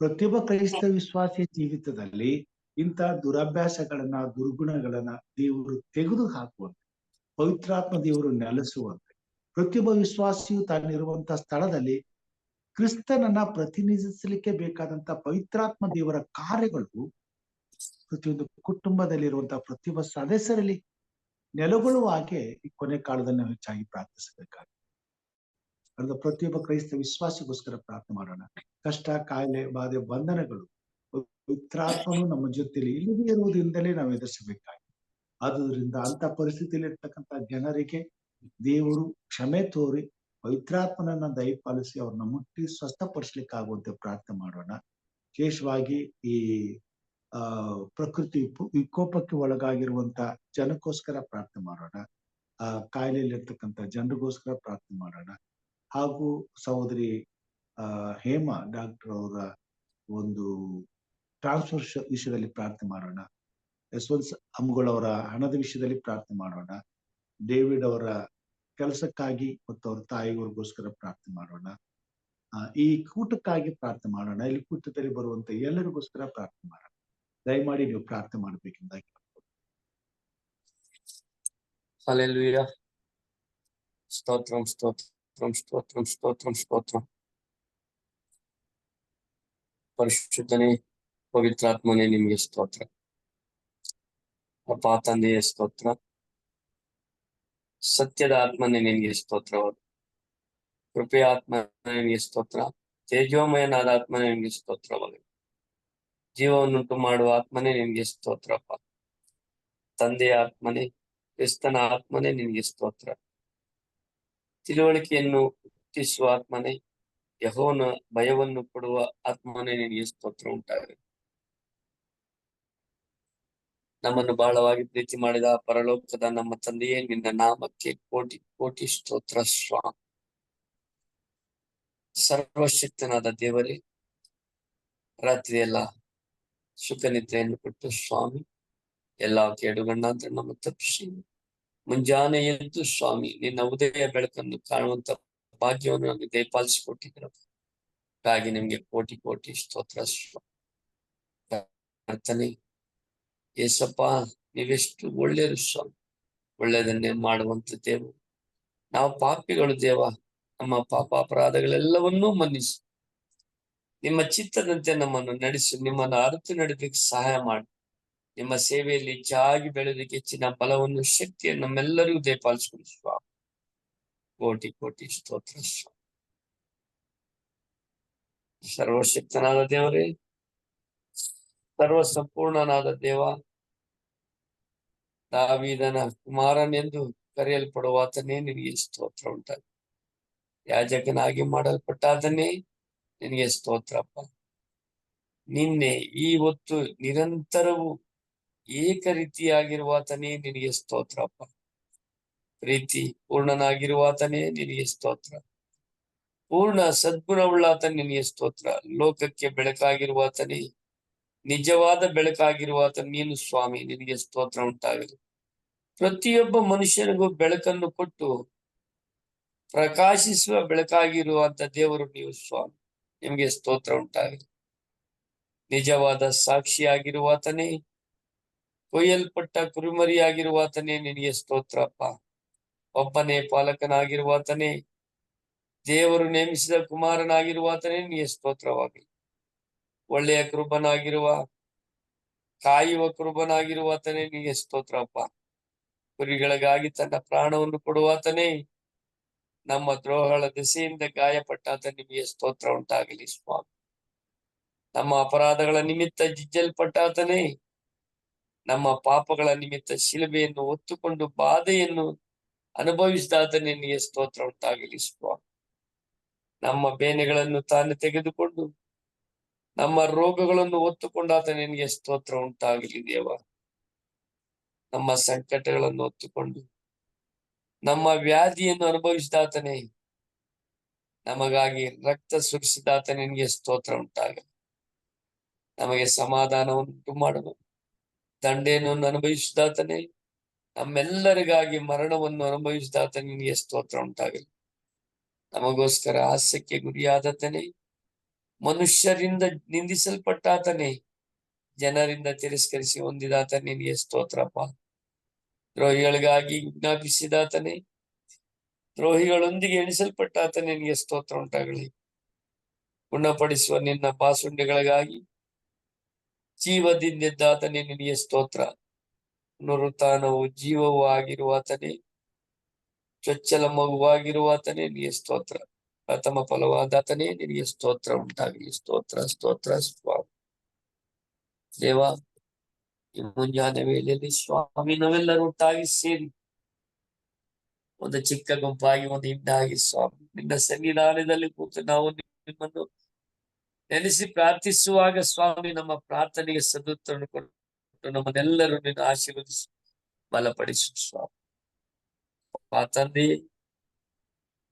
ಪ್ರತಿಯೊಬ್ಬ ಕ್ರೈಸ್ತ ವಿಶ್ವಾಸಿಯ ಜೀವಿತದಲ್ಲಿ ಇಂಥ ದುರಭ್ಯಾಸಗಳನ್ನ, ದುರ್ಗುಣಗಳನ್ನ ದೇವರು ತೆಗೆದು ಹಾಕುವಂತೆ, ಪವಿತ್ರಾತ್ಮ ದೇವರು ನೆಲೆಸುವಂತೆ, ಪ್ರತಿಯೊಬ್ಬ ವಿಶ್ವಾಸಿಯು ತಾನಿರುವಂತಹ ಸ್ಥಳದಲ್ಲಿ ಕ್ರಿಸ್ತನನ್ನ ಪ್ರತಿನಿಧಿಸಲಿಕ್ಕೆ ಬೇಕಾದಂತ ಪವಿತ್ರಾತ್ಮ ದೇವರ ಕಾರ್ಯಗಳು ಪ್ರತಿಯೊಂದು ಕುಟುಂಬದಲ್ಲಿರುವಂತಹ ಪ್ರತಿಯೊಬ್ಬ ಸದಸ್ಯರಲ್ಲಿ ನೆಲೆಗೊಳ್ಳುವ ಹಾಗೆ ಈ ಕೊನೆ ಕಾಲದಲ್ಲಿ ನಾವು ಹೆಚ್ಚಾಗಿ ಪ್ರಾರ್ಥಿಸಬೇಕಾಗಿದೆ. ಅದರಿಂದ ಪ್ರತಿಯೊಬ್ಬ ಕ್ರೈಸ್ತ ವಿಶ್ವಾಸಿಗೋಸ್ಕರ ಪ್ರಾರ್ಥನೆ ಮಾಡೋಣ. ಕಷ್ಟ, ಕಾಯಿಲೆ, ಬಾಧೆ, ಬಂಧನಗಳು ಪವಿತ್ರಾತ್ಮನು ನಮ್ಮ ಜೊತೆಲಿ ಇಲ್ಲದೇ ಇರುವುದರಿಂದಲೇ ನಾವು ಎದುರಿಸಬೇಕಾಗಿದೆ. ಆದುದರಿಂದ ಅಂತ ಪರಿಸ್ಥಿತಿಯಲ್ಲಿ ಇರ್ತಕ್ಕಂಥ ಜನರಿಗೆ ದೇವರು ಕ್ಷಮೆ ತೋರಿ ಪವಿತ್ರಾತ್ಮನನ್ನ ದಯಪಾಲಿಸಿ ಅವ್ರನ್ನ ಮುಟ್ಟಿ ಸ್ವಸ್ಥಪಡಿಸ್ಲಿಕ್ಕಾಗುವಂತೆ ಪ್ರಾರ್ಥನೆ ಮಾಡೋಣ. ವಿಶೇಷವಾಗಿ ಈ ಪ್ರಕೃತಿ ವಿಕೋಪಕ್ಕೆ ಒಳಗಾಗಿರುವಂತ ಜನಕ್ಕೋಸ್ಕರ ಪ್ರಾರ್ಥನೆ ಮಾಡೋಣ. ಕಾಯಿಲೆಯಲ್ಲಿರ್ತಕ್ಕಂಥ ಜನರಿಗೋಸ್ಕರ ಪ್ರಾರ್ಥನೆ ಮಾಡೋಣ. ಹಾಗೂ ಸಹೋದರಿ ಹೇಮಾ ಡಾಕ್ಟರ್ ಅವರ ಒಂದು ಟ್ರಾನ್ಸ್ಫರ್ ವಿಷಯದಲ್ಲಿ ಪ್ರಾರ್ಥನೆ ಮಾಡೋಣ. ಯಶವಂತ್ ಅಮ್ಗಳವರ ಹಣದ ವಿಷಯದಲ್ಲಿ ಪ್ರಾರ್ಥನೆ ಮಾಡೋಣ. ಡೇವಿಡ್ ಅವರ ಕೆಲಸಕ್ಕಾಗಿ ಮತ್ತು ಅವ್ರ ತಾಯಿಗಳಿಗೋಸ್ಕರ ಪ್ರಾರ್ಥನೆ ಮಾಡೋಣ. ಈ ಕೂಟಕ್ಕಾಗಿ ಪ್ರಾರ್ಥನೆ ಮಾಡೋಣ. ಇಲ್ಲಿ ಕೂಟದಲ್ಲಿ ಬರುವಂತ ಎಲ್ಲರಿಗೋಸ್ಕರ ಪ್ರಾರ್ಥನೆ ಮಾಡೋಣ. ದಯಮಾಡಿ ನೀವು ಪ್ರಾರ್ಥನೆ ಮಾಡಬೇಕೆಂದಾಗಿ. ಹಲ್ಲೆಲೂಯಾ. ಸ್ತೋತ್ರಂ ಸ್ತೋತ್ರಂ ಸ್ತೋತ್ರಂ ಸ್ತೋತ್ರಂ ಸ್ತೋತ್ರಂ. ಪರಿಶುದ್ಧನೇ, ಪವಿತ್ರಾತ್ಮನೇ, ನಿಮಗೆ ಸ್ತೋತ್ರ. ಅಪ್ಪ ತಂದೆಯ ಸ್ತೋತ್ರ. ಸತ್ಯದ ಆತ್ಮನೇ ನಿನಗೆ ಸ್ತೋತ್ರವಾದ. ಕೃಪೆಯ ಆತ್ಮನೇ ನಿನಗೆ ಸ್ತೋತ್ರ. ತೇಜೋಮಯನಾದ ಆತ್ಮನೇ ನಿನಗೆ ಸ್ತೋತ್ರವಾಗಲಿ. ಜೀವವನ್ನುಂಟು ಮಾಡುವ ಆತ್ಮನೇ ನಿನಗೆ ಸ್ತೋತ್ರಪ್ಪ. ತಂದೆಯ ಆತ್ಮನೇ, ಕ್ರಿಸ್ತನ ಆತ್ಮನೇ ನಿನಗೆ ಸ್ತೋತ್ರ. ತಿಳುವಳಿಕೆಯನ್ನು ಹುಟ್ಟಿಸುವ ಆತ್ಮನೇ, ಯೆಹೋವನ ಭಯವನ್ನು ಕೊಡುವ ಆತ್ಮನೇ ನಿನಗೆ ಸ್ತೋತ್ರ ಉಂಟಾಗಲಿ. ನಮ್ಮನ್ನು ಬಹಳವಾಗಿ ಪ್ರೀತಿ ಮಾಡಿದ ಪರಲೋಕದ ನಮ್ಮ ತಂದೆಯೇ, ನಿನ್ನ ನಾಮಕ್ಕೆ ಕೋಟಿ ಕೋಟಿ ಸ್ತೋತ್ರ ಸ್ವಾಮಿ. ಸರ್ವಶಕ್ತನಾದ ದೇವರೇ, ರಾತ್ರಿ ಎಲ್ಲ ಸುಖ ನಿದ್ರೆಯನ್ನು ಕೊಟ್ಟು ಸ್ವಾಮಿ, ಎಲ್ಲಾ ಕೇಡುಗಣ್ಣಾಂತರ ನಮ್ಮ ತಪ್ಪಿಸಿ ಮುಂಜಾನೆ ಎದ್ದು ಸ್ವಾಮಿ ನಿನ್ನ ಉದಯ ಬೆಳಕನ್ನು ಕಾಣುವಂತ ಭಾಗ್ಯವನ್ನು ನಮಗೆ ದಯಪಾಲಿಸಿಕೊಟ್ಟಿದ್ದೀರ. ಹಾಗಾಗಿ ನಿಮ್ಗೆ ಕೋಟಿ ಕೋಟಿ ಸ್ತೋತ್ರ ಸ್ವಾಮಿ. ಪ್ರಾರ್ಥನೆ, ಏಸಪ್ಪ ನೀವೆಷ್ಟು ಒಳ್ಳೆಯರು ಸ್ವಾಮಿ, ಒಳ್ಳೆಯದನ್ನೇ ಮಾಡುವಂತ ದೇವರು. ನಾವು ಪಾಪಿಗಳು ದೇವ, ನಮ್ಮ ಪಾಪ ಅಪರಾಧಗಳೆಲ್ಲವನ್ನೂ ಮನ್ನಿಸಿ ನಿಮ್ಮ ಚಿತ್ತದಂತೆ ನಮ್ಮನ್ನು ನಡೆಸಿ ನಿಮ್ಮನ್ನು ಅರಿತು ನಡೆದಕ್ಕೆ ಸಹಾಯ ಮಾಡಿ ನಿಮ್ಮ ಸೇವೆಯಲ್ಲಿ ಹೆಚ್ಚಾಗಿ ಬೆಳೆದಕ್ಕೆ ಹೆಚ್ಚಿನ ಬಲವನ್ನು ಶಕ್ತಿಯನ್ನು ನಮ್ಮೆಲ್ಲರಿಗೂ ದಯಪಾಲಿಸಿಕೊಡಿ ಸ್ವಾಮಿ. ಕೋಟಿ ಕೋಟಿ ಸ್ತೋತ್ರ ಸ್ವಾಮಿ. ಸರ್ವಶಕ್ತನಾದ ದೇವರೇ, ಸರ್ವ ಸಂಪೂರ್ಣನಾದ ದೇವ, ದಾವೀದನ ಕುಮಾರನೆಂದು ಕರೆಯಲ್ಪಡುವಾತನೇ ನಿನಗೆ ಸ್ತೋತ್ರ ಉಂಟಾಗಿ, ಯಾಜಕನಾಗಿ ಮಾಡಲ್ಪಟ್ಟಾದನೇ ನಿನಗೆ ಸ್ತೋತ್ರಪ್ಪ. ನಿನ್ನೆ ಈ ಹೊತ್ತು ನಿರಂತರವೂ ಏಕ ರೀತಿಯಾಗಿರುವಾತನೇ ನಿನಗೆ ಸ್ತೋತ್ರಪ್ಪ. ಪ್ರೀತಿ ಪೂರ್ಣನಾಗಿರುವಾತನೇ ನಿನಗೆ ಸ್ತೋತ್ರ. ಪೂರ್ಣ ಸದ್ಗುಣವುಳ್ಳಾತ ನಿನಗೆ ಸ್ತೋತ್ರ. ಲೋಕಕ್ಕೆ ಬೆಳಕಾಗಿರುವಾತನೇ, ನಿಜವಾದ ಬೆಳಕಾಗಿರುವಾತ ನೀನು ಸ್ವಾಮಿ, ನಿನಗೆ ಸ್ತೋತ್ರ ಉಂಟಾಗಲಿ. ಪ್ರತಿಯೊಬ್ಬ ಮನುಷ್ಯನಿಗೂ ಬೆಳಕನ್ನು ಕೊಟ್ಟು ಪ್ರಕಾಶಿಸುವ ಬೆಳಕಾಗಿರುವಂತ ದೇವರು ನೀವು ಸ್ವಾಮಿ, ನಿಮಗೆ ಸ್ತೋತ್ರ ಉಂಟಾಗಲಿ. ನಿಜವಾದ ಸಾಕ್ಷಿಯಾಗಿರುವಾತನೇ, ಕೊಯ್ಯಲ್ಪಟ್ಟ ಕುರಿಮರಿಯಾಗಿರುವಾತನೇ ನಿನಗೆ ಸ್ತೋತ್ರಪ್ಪ. ಒಬ್ಬನೇ ಪಾಲಕನಾಗಿರುವಾತನೇ, ದೇವರು ನೇಮಿಸಿದ ಕುಮಾರನಾಗಿರುವಾತನೇ ನಿನಗೆ ಸ್ತೋತ್ರವಾಗಲಿ. ಒಳ್ಳೆಯ ಕೃಪನಾಗಿರುವ, ಕಾಯುವ ಕೃಪನಾಗಿರುವಾತನೇ ನಿನಗೆ ಸ್ತೋತ್ರಪ್ಪ. ಕುರಿಗಳಿಗಾಗಿ ತನ್ನ ಪ್ರಾಣವನ್ನು ಕೊಡುವಾತನೇ, ನಮ್ಮ ದ್ರೋಹಗಳ ದೆಸೆಯಿಂದ ಗಾಯಪಟ್ಟಾತ ನಿಮಗೆ ಸ್ತೋತ್ರ ಉಂಟಾಗಲಿ ಸ್ವಾಮಿ. ನಮ್ಮ ಅಪರಾಧಗಳ ನಿಮಿತ್ತ ಜಿಜ್ಜಲ್ಪಟ್ಟಾತನೇ, ನಮ್ಮ ಪಾಪಗಳ ನಿಮಿತ್ತ ಶಿಲುಬೆಯನ್ನು ಹೊತ್ತುಕೊಂಡು ಬಾಧೆಯನ್ನು ಅನುಭವಿಸಿದಾತನೇ ನಿನಗೆ ಸ್ತೋತ್ರ ಉಂಟಾಗಲಿ ಸ್ವಾಮಿ. ನಮ್ಮ ಬೇನೆಗಳನ್ನು ತಾನು ತೆಗೆದುಕೊಂಡು ನಮ್ಮ ರೋಗಗಳನ್ನು ಹೊತ್ತುಕೊಂಡಾತ ನಿನಗೆ ಸ್ತೋತ್ರ ಉಂಟಾಗಲಿ ದೇವ. ನಮ್ಮ ಸಂಕಟಗಳನ್ನು ಹೊತ್ತುಕೊಂಡು ನಮ್ಮ ವ್ಯಾಧಿಯನ್ನು ಅನುಭವಿಸಿದಾತನೇ, ನಮಗಾಗಿ ರಕ್ತ ಸುರಿಸಿದಾತ ನಿನಗೆ ಸ್ತೋತ್ರ ಉಂಟಾಗಲಿ. ನಮಗೆ ಸಮಾಧಾನವನ್ನುಂಟು ಮಾಡುವ ದಂಡೆಯನ್ನು ಅನುಭವಿಸಿದಾತನೇ, ನಮ್ಮೆಲ್ಲರಿಗಾಗಿ ಮರಣವನ್ನು ಅನುಭವಿಸಿದಾತ ನಿನಗೆ ಸ್ತೋತ್ರ ಉಂಟಾಗಲಿ. ನಮಗೋಸ್ಕರ ಹಾಸ್ಯಕ್ಕೆ ಗುರಿಯಾದತನೇ, ಮನುಷ್ಯರಿಂದ ನಿಂದಿಸಲ್ಪಟ್ಟಾತನೇ, ಜನರಿಂದ ತಿರಸ್ಕರಿಸಿ ಹೊಂದಿದಾತ ನಿನಗೆ ಸ್ತೋತ್ರಪ್ಪ. ದ್ರೋಹಿಗಳಿಗಾಗಿ ವಿಜ್ಞಾಪಿಸಿದಾತನೇ, ದ್ರೋಹಿಗಳೊಂದಿಗೆ ಎಣಿಸಲ್ಪಟ್ಟಾತ ನಿನಗೆ ಸ್ತೋತ್ರ ಉಂಟಾಗಲಿ. ಗುಣಪಡಿಸುವ ನಿನ್ನ ಪಾಸುಂಡ್ಯಗಳಿಗಾಗಿ ಜೀವದಿಂದಿದ್ದಾತನೇ ನಿನಗೆ ಸ್ತೋತ್ರ. ಪುನರುತ್ಥಾನವು ಜೀವವೂ ಆಗಿರುವಾತನೇ, ಚೊಚ್ಚಲ ಮಗುವಾಗಿರುವಾತನೇ ನಿನಗೆ ಸ್ತೋತ್ರ. ಪ್ರಥಮ ಫಲವಾದಾತನೇ ನಿನಗೆ ಸ್ತೋತ್ರ ಉಂಟಾಗಲಿ. ಸ್ತೋತ್ರ ಸ್ತೋತ್ರ ಸ್ವಾಮಿ. ದೇವ, ಈ ಮುಂಜಾನೆ ವೇಳೆಯಲ್ಲಿ ಸ್ವಾಮಿ ನಾವೆಲ್ಲರೂ ಒಟ್ಟಾಗಿ ಸೇರಿ ಒಂದು ಚಿಕ್ಕ ಗುಂಪಾಗಿ, ಒಂದು ಹಿಂಡಾಗಿ ಸ್ವಾಮಿ ನಿನ್ನ ಸನ್ನಿಧಾನದಲ್ಲಿ ಕೂತು ನಾವು ನಿಮ್ಮನ್ನು ನೆನೆಸಿ ಪ್ರಾರ್ಥಿಸುವಾಗ ಸ್ವಾಮಿ, ನಮ್ಮ ಪ್ರಾರ್ಥನೆಗೆ ಸದುತ್ತರವನ್ನು ಕೊಟ್ಟು ನಮ್ಮನ್ನೆಲ್ಲರೂ ನಿನ್ನ ಆಶೀರ್ವದಿಸಿ ಬಲಪಡಿಸು ಸ್ವಾಮಿ. ತಂದೆ,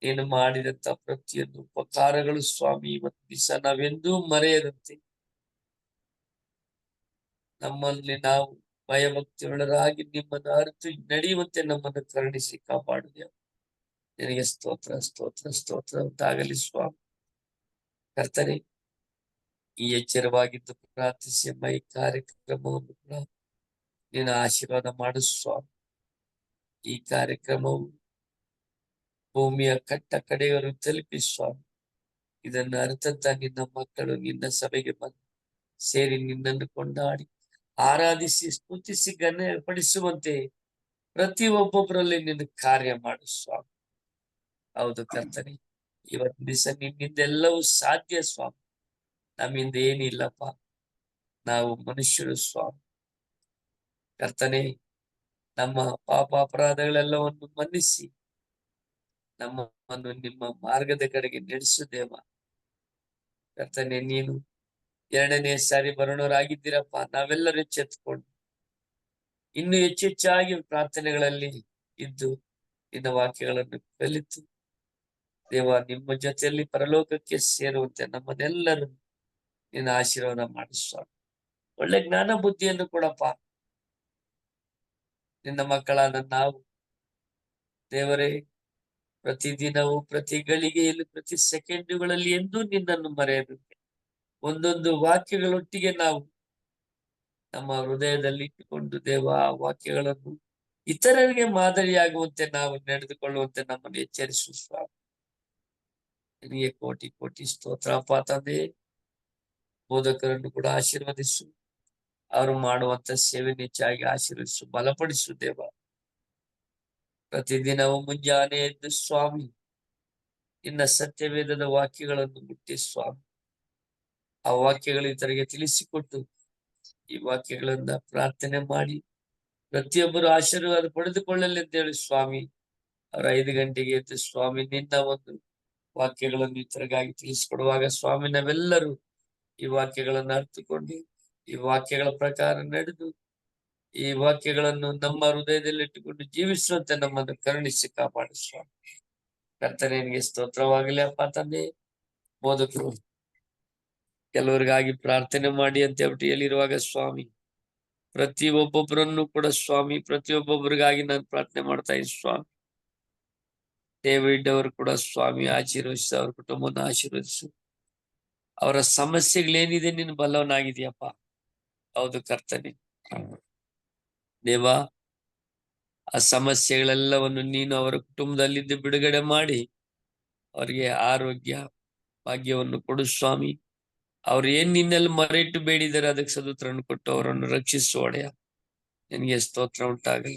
ನೀನು ಮಾಡಿದಂತ ಪ್ರತಿಯೊಂದು ಉಪಕಾರಗಳು ಸ್ವಾಮಿ ಇವತ್ತು ದಿವಸ ನಾವೆಂದೂ ಮರೆಯದಂತೆ ನಮ್ಮಲ್ಲಿ ನಾವು ಭಯಭಕ್ತಿಯುಳ್ಳರಾಗಿ ನಿಮ್ಮನ್ನು ಅರಿತು ನಡೆಯುವಂತೆ ನಮ್ಮನ್ನು ಕರುಣಿಸಿ ಕಾಪಾಡುವ ನಿನಗೆ ಸ್ತೋತ್ರ ಸ್ತೋತ್ರ ಸ್ತೋತ್ರ ಉಂಟಾಗಲಿ ಸ್ವಾಮಿ. ಕರ್ತನೆ, ಈ ಎಚ್ಚರವಾಗಿದ್ದು ಪ್ರಾರ್ಥಿಸಿ ಎಂಬ ಈ ಕಾರ್ಯಕ್ರಮವನ್ನು ಕೂಡ ನಿನ್ನ ಆಶೀರ್ವಾದ ಮಾಡು ಸ್ವಾಮಿ. ಈ ಕಾರ್ಯಕ್ರಮವು ಭೂಮಿಯ ಕಟ್ಟ ಕಡೆಯವರು ತಲುಪಿ ಸ್ವಾಮಿ, ಇದನ್ನು ಅರ್ಥಂತ ನಿನ್ನ ಮಕ್ಕಳು ನಿನ್ನ ಸಭೆಗೆ ಬಂದು ಸೇರಿ ನಿನ್ನನ್ನು ಕೊಂಡಾಡಿ ಆರಾಧಿಸಿ ಸ್ತುತಿಸಿ ಘನಪಡಿಸುವಂತೆ ಪ್ರತಿ ಒಬ್ಬೊಬ್ಬರಲ್ಲಿ ನಿನ್ನ ಕಾರ್ಯ ಮಾಡು ಸ್ವಾಮಿ. ಹೌದು ಕರ್ತನೆ, ಇವತ್ತು ದಿವಸ ನಿನ್ನಿಂದೆಲ್ಲವೂ ಸಾಧ್ಯ ಸ್ವಾಮಿ. ನಮ್ಮಿಂದ ಏನಿಲ್ಲಪ್ಪ, ನಾವು ಮನುಷ್ಯರು ಸ್ವಾಮಿ. ಕರ್ತನೆ, ನಮ್ಮ ಪಾಪ ಅಪರಾಧಗಳೆಲ್ಲವನ್ನು ಮನ್ನಿಸಿ ನಮ್ಮನ್ನು ನಿಮ್ಮ ಮಾರ್ಗದ ಕಡೆಗೆ ನಡೆಸು ದೇವ. ಕರ್ತನೆ, ನೀನು 2ನೇ ಸಾರಿ ಬರೋಣರಾಗಿದ್ದೀರಪ್ಪ. ನಾವೆಲ್ಲರೂ ಎಚ್ಚೆತ್ತುಕೊಂಡು ಇನ್ನು ಹೆಚ್ಚೆಚ್ಚಾಗಿ ಪ್ರಾರ್ಥನೆಗಳಲ್ಲಿ ಇದ್ದು ನಿನ್ನ ವಾಕ್ಯಗಳನ್ನು ಕಲಿತು ದೇವ, ನಿಮ್ಮ ಜೊತೆಯಲ್ಲಿ ಪರಲೋಕಕ್ಕೆ ಸೇರುವಂತೆ ನಮ್ಮನ್ನೆಲ್ಲರೂ ನಿನ್ನ ಆಶೀರ್ವಾದ ಮಾಡಿಸ. ಒಳ್ಳೆ ಜ್ಞಾನ ಬುದ್ಧಿಯನ್ನು ಕೊಡಪ್ಪ. ನಿನ್ನ ಮಕ್ಕಳಾದ ನಾವು ದೇವರೇ, ಪ್ರತಿದಿನವೂ, ಪ್ರತಿ ಗಳಿಗೆಯಲ್ಲಿ, ಪ್ರತಿ ಸೆಕೆಂಡುಗಳಲ್ಲಿ ಎಂದೂ ನಿನ್ನನ್ನು ಮರೆಯದಂತೆ ಒಂದೊಂದು ವಾಕ್ಯಗಳೊಟ್ಟಿಗೆ ನಾವು ನಮ್ಮ ಹೃದಯದಲ್ಲಿ ಇಟ್ಟುಕೊಂಡು ದೇವ, ಆ ವಾಕ್ಯಗಳನ್ನು ಇತರರಿಗೆ ಮಾದರಿಯಾಗುವಂತೆ ನಾವು ನಡೆದುಕೊಳ್ಳುವಂತೆ ನಮ್ಮನ್ನು ಎಚ್ಚರಿಸು ಸ್ವಾಮಿ. ನಿನಗೆ ಕೋಟಿ ಕೋಟಿ ಸ್ತೋತ್ರಪ್ಪ ತಂದೆ. ಬೋಧಕರನ್ನು ಕೂಡ ಆಶೀರ್ವದಿಸು. ಅವರು ಮಾಡುವಂತ ಸೇವೆ ಹೆಚ್ಚಾಗಿ ಆಶೀರ್ವದಿಸು, ಬಲಪಡಿಸು ದೇವ. ಪ್ರತಿದಿನವೂ ಮುಂಜಾನೆ ಎದ್ದು ಸ್ವಾಮಿ ನಿನ್ನ ಸತ್ಯವೇದದ ವಾಕ್ಯಗಳನ್ನು ಮುಟ್ಟಿ ಸ್ವಾಮಿ, ಆ ವಾಕ್ಯಗಳು ಇತರಿಗೆ ತಿಳಿಸಿಕೊಟ್ಟು ಈ ವಾಕ್ಯಗಳಿಂದ ಪ್ರಾರ್ಥನೆ ಮಾಡಿ ಪ್ರತಿಯೊಬ್ಬರು ಆಶೀರ್ವಾದ ಪಡೆದುಕೊಳ್ಳಲಿ ಅಂತ ಹೇಳಿ ಸ್ವಾಮಿ, ಅವ್ರ 5 ಗಂಟೆಗೆ ಎದ್ದು ಸ್ವಾಮಿ ನಿನ್ನ ಒಂದು ವಾಕ್ಯಗಳನ್ನು ಇತರಿಗಾಗಿ ತಿಳಿಸಿಕೊಡುವಾಗ ಸ್ವಾಮಿ, ನಾವೆಲ್ಲರೂ ಈ ವಾಕ್ಯಗಳನ್ನು ಅರ್ಥಕೊಂಡು ಈ ವಾಕ್ಯಗಳ ಪ್ರಕಾರ ನಡೆದು ಈ ವಾಕ್ಯಗಳನ್ನು ನಮ್ಮ ಹೃದಯದಲ್ಲಿ ಇಟ್ಟುಕೊಂಡು ಜೀವಿಸುವಂತೆ ನಮ್ಮನ್ನು ಕರುಣಿಸಿ ಕಾಪಾಡು ಸ್ವಾಮಿ. ಕರ್ತನೆ, ನಿನಗೆ ಸ್ತೋತ್ರವಾಗಲಿ ಅಪ್ಪ ತಂದೆ. ಬೋಧಕರು ಕೆಲವರಿಗಾಗಿ ಪ್ರಾರ್ಥನೆ ಮಾಡಿ ಅಂತ ಹೇಳ್ಬಿಟ್ಟು ಹೇಳಿರುವಾಗ ಸ್ವಾಮಿ, ಒಬ್ಬೊಬ್ಬರನ್ನು ಕೂಡ ಸ್ವಾಮಿ, ಪ್ರತಿಯೊಬ್ಬೊಬ್ಬರಿಗಾಗಿ ನಾನು ಪ್ರಾರ್ಥನೆ ಮಾಡ್ತಾ ಇದ್ದೀನಿ ಸ್ವಾಮಿ. ಡೇವಿಡ್ ಅವರು ಕೂಡ ಸ್ವಾಮಿ ಆಶೀರ್ವದಿಸು, ಅವ್ರ ಕುಟುಂಬವನ್ನು ಆಶೀರ್ವದಿಸು. ಅವರ ಸಮಸ್ಯೆಗಳೇನಿದೆ ನೀನು ಬಲ್ಲವನಾಗಿದೆಯಪ್ಪ. ಹೌದು ಕರ್ತನೆ ದೇವ, ಆ ಸಮಸ್ಯೆಗಳೆಲ್ಲವನ್ನು ನೀನು ಅವರ ಕುಟುಂಬದಲ್ಲಿದ್ದು ಬಿಡುಗಡೆ ಮಾಡಿ ಅವರಿಗೆ ಆರೋಗ್ಯ ಭಾಗ್ಯವನ್ನು ಕೊಡು ಸ್ವಾಮಿ. ಅವ್ರು ಏನ್ ನಿನ್ನಲ್ಲಿ ಮರೆಯಿಟ್ಟು ಬೇಡಿದರೆ ಅದಕ್ಕೆ ಸದುತ್ತರನ್ನು ಕೊಟ್ಟು ಅವರನ್ನು ರಕ್ಷಿಸು ಒಡೆಯ. ನಿನಗೆ ಸ್ತೋತ್ರ ಉಂಟಾಗಲಿ.